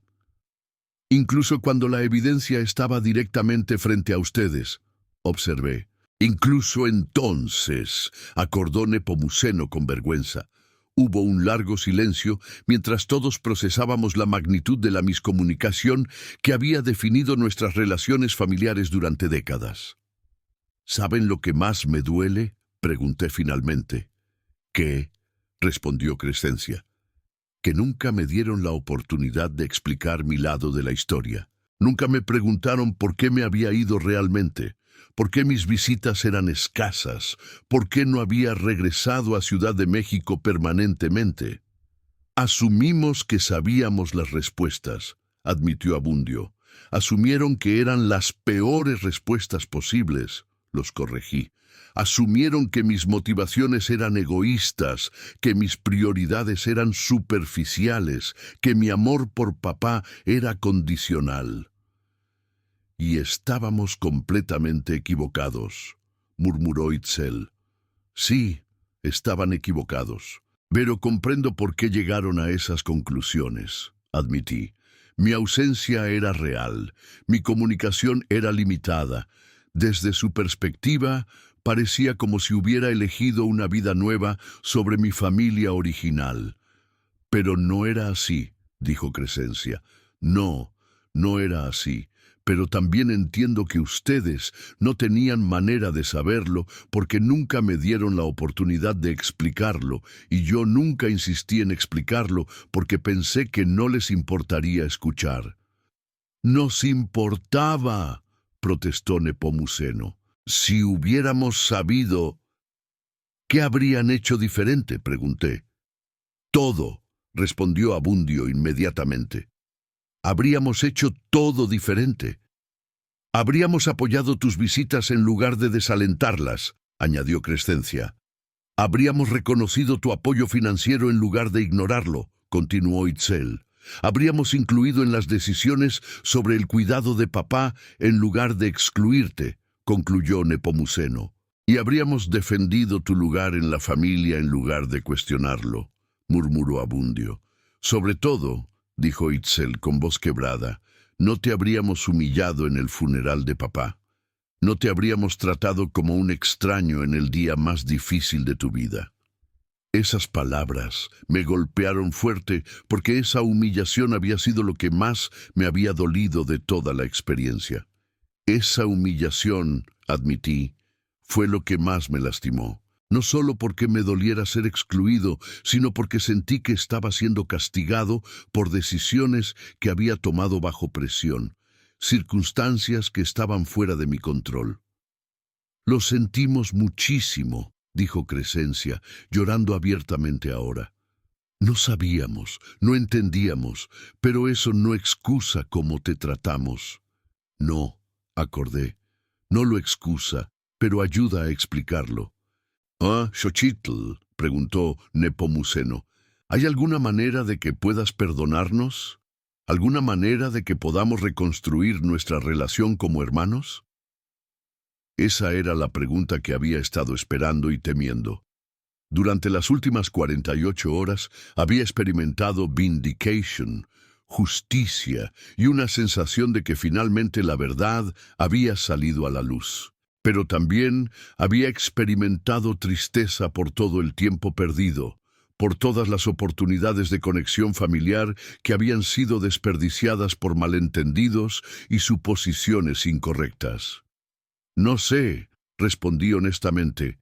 Incluso cuando la evidencia estaba directamente frente a ustedes, observé. Incluso entonces, acordó Nepomuceno con vergüenza. Hubo un largo silencio mientras todos procesábamos la magnitud de la miscomunicación que había definido nuestras relaciones familiares durante décadas. ¿Saben lo que más me duele?, pregunté finalmente. ¿Qué?, respondió Crescencia. Que nunca me dieron la oportunidad de explicar mi lado de la historia. Nunca me preguntaron por qué me había ido realmente, por qué mis visitas eran escasas, por qué no había regresado a Ciudad de México permanentemente. Asumimos que sabíamos las respuestas, admitió Abundio. Asumieron que eran las peores respuestas posibles, los corregí. Asumieron que mis motivaciones eran egoístas, que mis prioridades eran superficiales, que mi amor por papá era condicional. Y estábamos completamente equivocados, murmuró Itzel. Sí, estaban equivocados, pero comprendo por qué llegaron a esas conclusiones, admití. Mi ausencia era real, mi comunicación era limitada. Desde su perspectiva, parecía como si hubiera elegido una vida nueva sobre mi familia original. Pero no era así, dijo Crescencia. No, no era así. Pero también entiendo que ustedes no tenían manera de saberlo porque nunca me dieron la oportunidad de explicarlo, y yo nunca insistí en explicarlo porque pensé que no les importaría escuchar. «Nos importaba», protestó Nepomuceno. «Si hubiéramos sabido...» «¿Qué habrían hecho diferente?», pregunté. «Todo», respondió Abundio inmediatamente. «Habríamos hecho todo diferente. Habríamos apoyado tus visitas en lugar de desalentarlas», añadió Crescencia. «Habríamos reconocido tu apoyo financiero en lugar de ignorarlo», continuó Itzel. «Habríamos incluido en las decisiones sobre el cuidado de papá en lugar de excluirte», concluyó Nepomuceno. «Y habríamos defendido tu lugar en la familia en lugar de cuestionarlo», murmuró Abundio. «Sobre todo», dijo Itzel con voz quebrada, «no te habríamos humillado en el funeral de papá. No te habríamos tratado como un extraño en el día más difícil de tu vida». Esas palabras me golpearon fuerte porque esa humillación había sido lo que más me había dolido de toda la experiencia. Esa humillación, admití, fue lo que más me lastimó. No solo porque me doliera ser excluido, sino porque sentí que estaba siendo castigado por decisiones que había tomado bajo presión, circunstancias que estaban fuera de mi control. «Lo sentimos muchísimo», dijo Crescencia, llorando abiertamente ahora. «No sabíamos, no entendíamos, pero eso no excusa cómo te tratamos». «No», acordé, «no lo excusa, pero ayuda a explicarlo». «Ah, Xochitl», preguntó Nepomuceno, «¿hay alguna manera de que puedas perdonarnos? ¿Alguna manera de que podamos reconstruir nuestra relación como hermanos?» Esa era la pregunta que había estado esperando y temiendo. Durante las últimas 48 horas había experimentado vindication, justicia y una sensación de que finalmente la verdad había salido a la luz. Pero también había experimentado tristeza por todo el tiempo perdido, por todas las oportunidades de conexión familiar que habían sido desperdiciadas por malentendidos y suposiciones incorrectas. «No sé», respondí honestamente.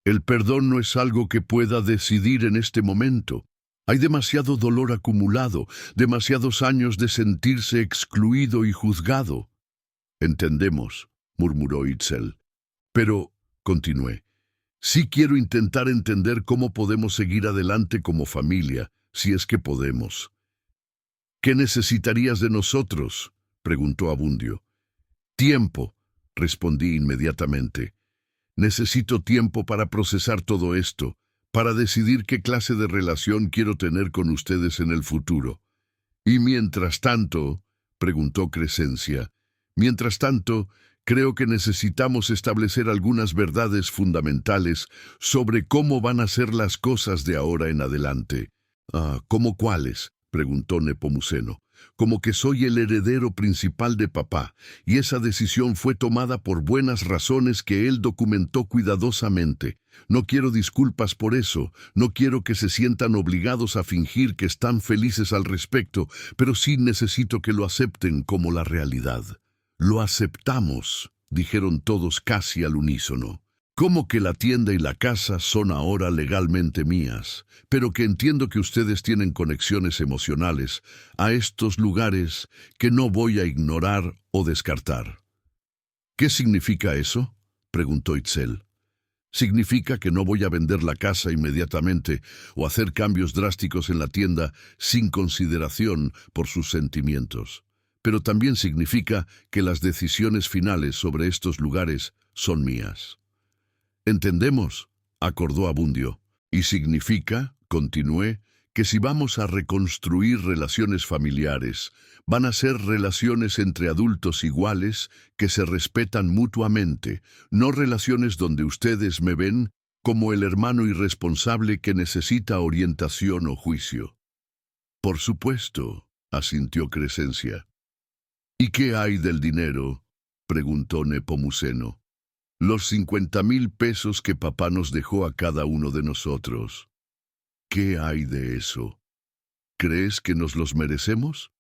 «El perdón no es algo que pueda decidir en este momento. Hay demasiado dolor acumulado, demasiados años de sentirse excluido y juzgado». «Entendemos», murmuró Itzel. «Pero», continué, «sí quiero intentar entender cómo podemos seguir adelante como familia, si es que podemos». «¿Qué necesitarías de nosotros?», preguntó Abundio. «Tiempo», respondí inmediatamente. Necesito tiempo para procesar todo esto, para decidir qué clase de relación quiero tener con ustedes en el futuro. Y mientras tanto, preguntó Crescencia, mientras tanto, creo que necesitamos establecer algunas verdades fundamentales sobre cómo van a ser las cosas de ahora en adelante. ¿Cómo cuáles?, preguntó Nepomuceno. Como que soy el heredero principal de papá, y esa decisión fue tomada por buenas razones que él documentó cuidadosamente. No quiero disculpas por eso, no quiero que se sientan obligados a fingir que están felices al respecto, pero sí necesito que lo acepten como la realidad. Lo aceptamos, dijeron todos casi al unísono. Como que la tienda y la casa son ahora legalmente mías, pero que entiendo que ustedes tienen conexiones emocionales a estos lugares que no voy a ignorar o descartar. ¿Qué significa eso?, preguntó Itzel. Significa que no voy a vender la casa inmediatamente o hacer cambios drásticos en la tienda sin consideración por sus sentimientos. Pero también significa que las decisiones finales sobre estos lugares son mías. «Entendemos», acordó Abundio, «y significa», continué, «que si vamos a reconstruir relaciones familiares, van a ser relaciones entre adultos iguales que se respetan mutuamente, no relaciones donde ustedes me ven como el hermano irresponsable que necesita orientación o juicio». «Por supuesto», asintió Crescencia. «¿Y qué hay del dinero?», preguntó Nepomuceno. «Los 50,000 pesos que papá nos dejó a cada uno de nosotros. ¿Qué hay de eso? ¿Crees que nos los merecemos?».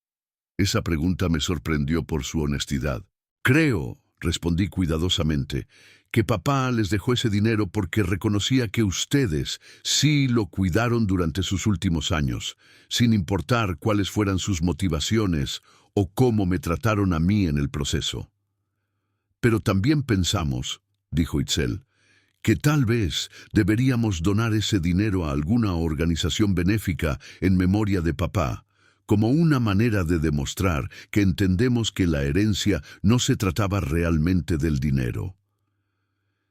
Esa pregunta me sorprendió por su honestidad. «Creo», respondí cuidadosamente, «que papá les dejó ese dinero porque reconocía que ustedes sí lo cuidaron durante sus últimos años, sin importar cuáles fueran sus motivaciones o cómo me trataron a mí en el proceso». «Pero también pensamos», dijo Itzel, «que tal vez deberíamos donar ese dinero a alguna organización benéfica en memoria de papá, como una manera de demostrar que entendemos que la herencia no se trataba realmente del dinero.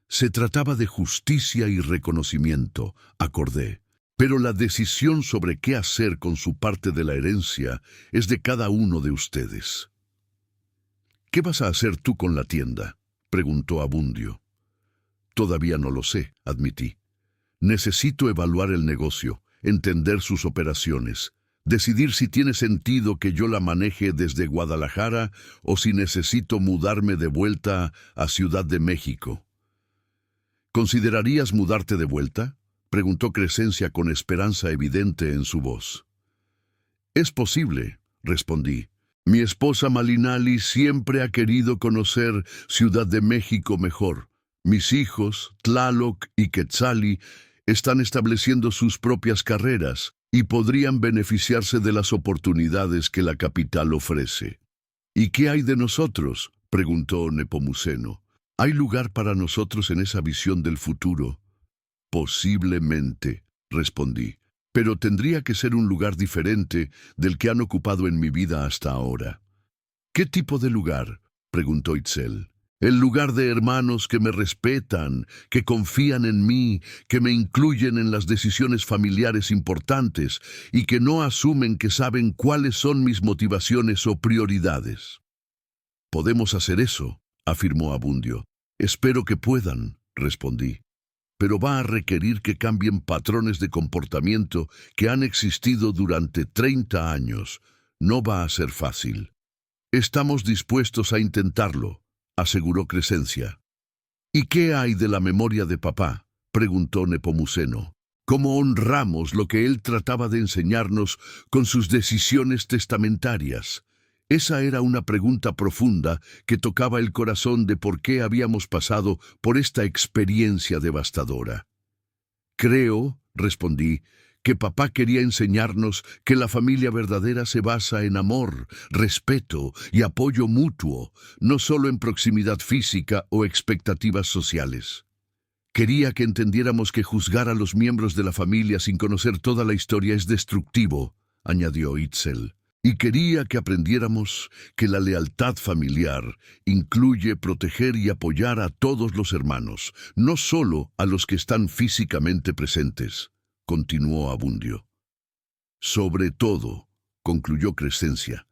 Se trataba de justicia y reconocimiento», acordé. «Pero la decisión sobre qué hacer con su parte de la herencia es de cada uno de ustedes». «¿Qué vas a hacer tú con la tienda?», preguntó Abundio. «Todavía no lo sé», admití. «Necesito evaluar el negocio, entender sus operaciones, decidir si tiene sentido que yo la maneje desde Guadalajara o si necesito mudarme de vuelta a Ciudad de México». «¿Considerarías mudarte de vuelta?», preguntó Crescencia con esperanza evidente en su voz. «Es posible», respondí. «Mi esposa Malinali siempre ha querido conocer Ciudad de México mejor. Mis hijos, Tlaloc y Quetzali, están estableciendo sus propias carreras y podrían beneficiarse de las oportunidades que la capital ofrece». «¿Y qué hay de nosotros?», preguntó Nepomuceno. «¿Hay lugar para nosotros en esa visión del futuro?». «Posiblemente», respondí, «pero tendría que ser un lugar diferente del que han ocupado en mi vida hasta ahora». «¿Qué tipo de lugar?», preguntó Itzel. «El lugar de hermanos que me respetan, que confían en mí, que me incluyen en las decisiones familiares importantes y que no asumen que saben cuáles son mis motivaciones o prioridades». «Podemos hacer eso», afirmó Abundio. «Espero que puedan», respondí. «Pero va a requerir que cambien patrones de comportamiento que han existido durante 30 años. No va a ser fácil». «Estamos dispuestos a intentarlo», aseguró Crescencia. «¿Y qué hay de la memoria de papá?», preguntó Nepomuceno. «¿Cómo honramos lo que él trataba de enseñarnos con sus decisiones testamentarias?». Esa era una pregunta profunda que tocaba el corazón de por qué habíamos pasado por esta experiencia devastadora. «Creo», respondí, «que papá quería enseñarnos que la familia verdadera se basa en amor, respeto y apoyo mutuo, no solo en proximidad física o expectativas sociales. Quería que entendiéramos que juzgar a los miembros de la familia sin conocer toda la historia es destructivo», añadió Itzel. Y quería que aprendiéramos que la lealtad familiar incluye proteger y apoyar a todos los hermanos, no solo a los que están físicamente presentes, continuó Abundio. Sobre todo, concluyó Crescencia,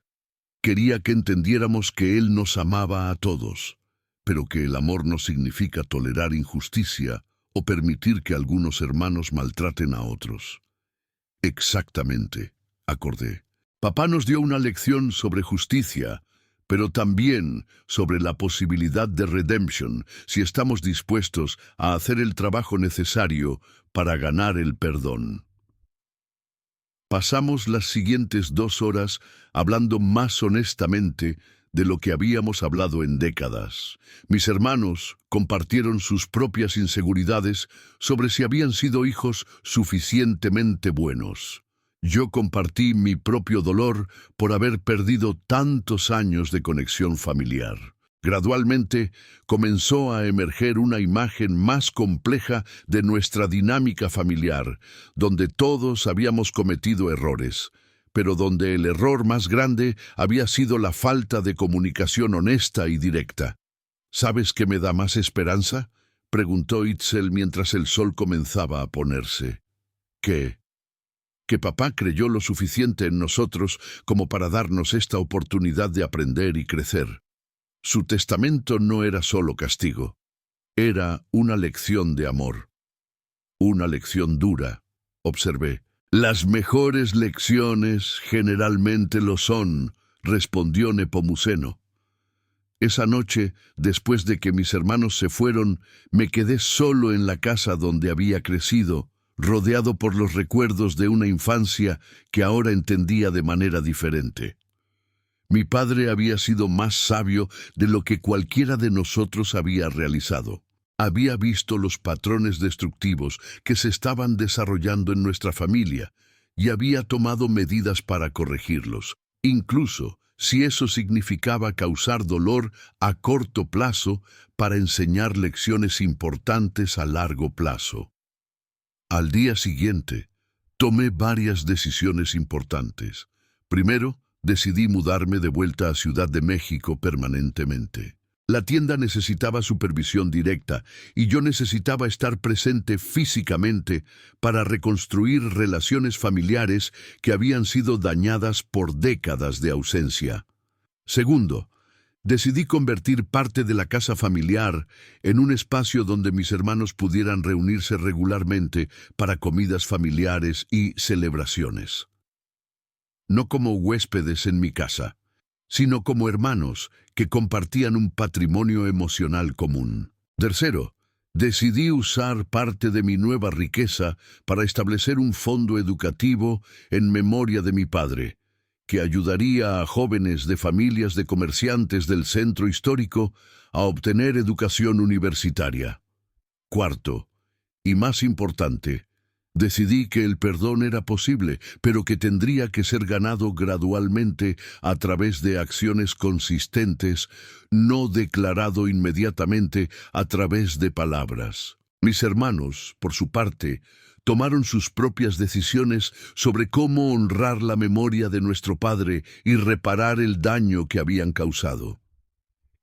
quería que entendiéramos que Él nos amaba a todos, pero que el amor no significa tolerar injusticia o permitir que algunos hermanos maltraten a otros. Exactamente, acordé. Papá nos dio una lección sobre justicia, pero también sobre la posibilidad de redemption si estamos dispuestos a hacer el trabajo necesario para ganar el perdón. Pasamos las siguientes 2 horas hablando más honestamente de lo que habíamos hablado en décadas. Mis hermanos compartieron sus propias inseguridades sobre si habían sido hijos suficientemente buenos. Yo compartí mi propio dolor por haber perdido tantos años de conexión familiar. Gradualmente comenzó a emerger una imagen más compleja de nuestra dinámica familiar, donde todos habíamos cometido errores, pero donde el error más grande había sido la falta de comunicación honesta y directa. ¿Sabes qué me da más esperanza?, preguntó Itzel mientras el sol comenzaba a ponerse. ¿Qué? Que papá creyó lo suficiente en nosotros como para darnos esta oportunidad de aprender y crecer. Su testamento no era solo castigo, era una lección de amor. Una lección dura, observé. Las mejores lecciones generalmente lo son, respondió Nepomuceno. Esa noche, después de que mis hermanos se fueron, me quedé solo en la casa donde había crecido, rodeado por los recuerdos de una infancia que ahora entendía de manera diferente. Mi padre había sido más sabio de lo que cualquiera de nosotros había realizado. Había visto los patrones destructivos que se estaban desarrollando en nuestra familia y había tomado medidas para corregirlos, incluso si eso significaba causar dolor a corto plazo para enseñar lecciones importantes a largo plazo. Al día siguiente, tomé varias decisiones importantes. Primero, decidí mudarme de vuelta a Ciudad de México permanentemente. La tienda necesitaba supervisión directa y yo necesitaba estar presente físicamente para reconstruir relaciones familiares que habían sido dañadas por décadas de ausencia. Segundo, decidí convertir parte de la casa familiar en un espacio donde mis hermanos pudieran reunirse regularmente para comidas familiares y celebraciones. No como huéspedes en mi casa, sino como hermanos que compartían un patrimonio emocional común. Tercero, decidí usar parte de mi nueva riqueza para establecer un fondo educativo en memoria de mi padre, que ayudaría a jóvenes de familias de comerciantes del centro histórico a obtener educación universitaria. Cuarto, y más importante, decidí que el perdón era posible, pero que tendría que ser ganado gradualmente a través de acciones consistentes, no declarado inmediatamente a través de palabras. Mis hermanos, por su parte, tomaron sus propias decisiones sobre cómo honrar la memoria de nuestro padre y reparar el daño que habían causado.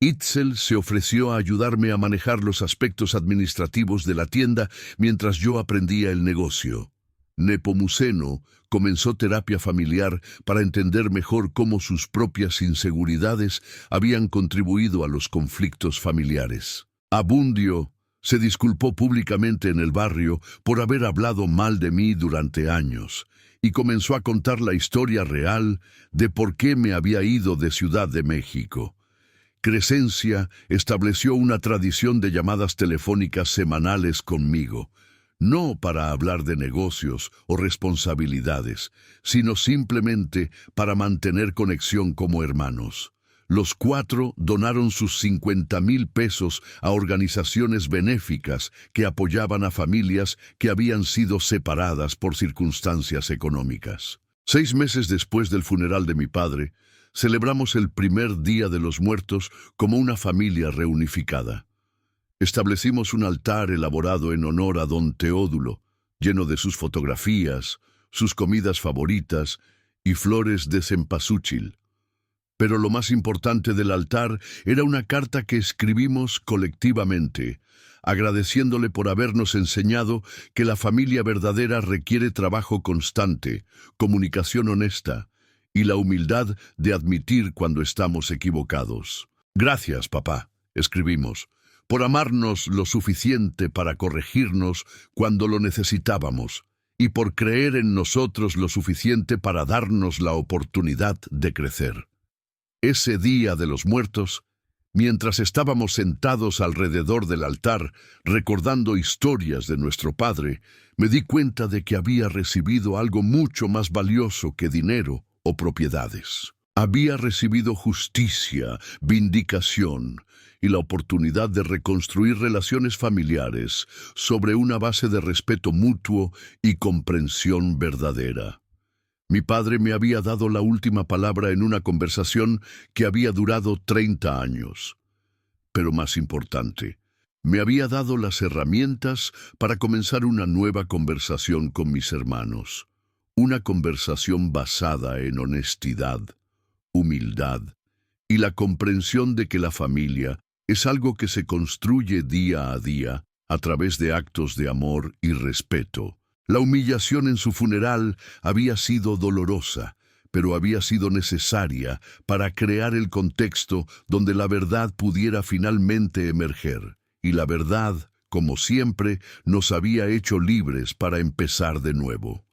Itzel se ofreció a ayudarme a manejar los aspectos administrativos de la tienda mientras yo aprendía el negocio. Nepomuceno comenzó terapia familiar para entender mejor cómo sus propias inseguridades habían contribuido a los conflictos familiares. Abundio se disculpó públicamente en el barrio por haber hablado mal de mí durante años y comenzó a contar la historia real de por qué me había ido de Ciudad de México. Crescencia estableció una tradición de llamadas telefónicas semanales conmigo, no para hablar de negocios o responsabilidades, sino simplemente para mantener conexión como hermanos. Los 4 donaron sus 50,000 pesos a organizaciones benéficas que apoyaban a familias que habían sido separadas por circunstancias económicas. 6 meses después del funeral de mi padre, celebramos el primer Día de los Muertos como una familia reunificada. Establecimos un altar elaborado en honor a don Teodulo, lleno de sus fotografías, sus comidas favoritas y flores de cempasúchil. Pero lo más importante del altar era una carta que escribimos colectivamente, agradeciéndole por habernos enseñado que la familia verdadera requiere trabajo constante, comunicación honesta y la humildad de admitir cuando estamos equivocados. Gracias, papá, escribimos, por amarnos lo suficiente para corregirnos cuando lo necesitábamos y por creer en nosotros lo suficiente para darnos la oportunidad de crecer. Ese día de los muertos, mientras estábamos sentados alrededor del altar recordando historias de nuestro padre, me di cuenta de que había recibido algo mucho más valioso que dinero o propiedades. Había recibido justicia, vindicación y la oportunidad de reconstruir relaciones familiares sobre una base de respeto mutuo y comprensión verdadera. Mi padre me había dado la última palabra en una conversación que había durado 30 años. Pero más importante, me había dado las herramientas para comenzar una nueva conversación con mis hermanos. Una conversación basada en honestidad, humildad y la comprensión de que la familia es algo que se construye día a día a través de actos de amor y respeto. La humillación en su funeral había sido dolorosa, pero había sido necesaria para crear el contexto donde la verdad pudiera finalmente emerger. Y la verdad, como siempre, nos había hecho libres para empezar de nuevo.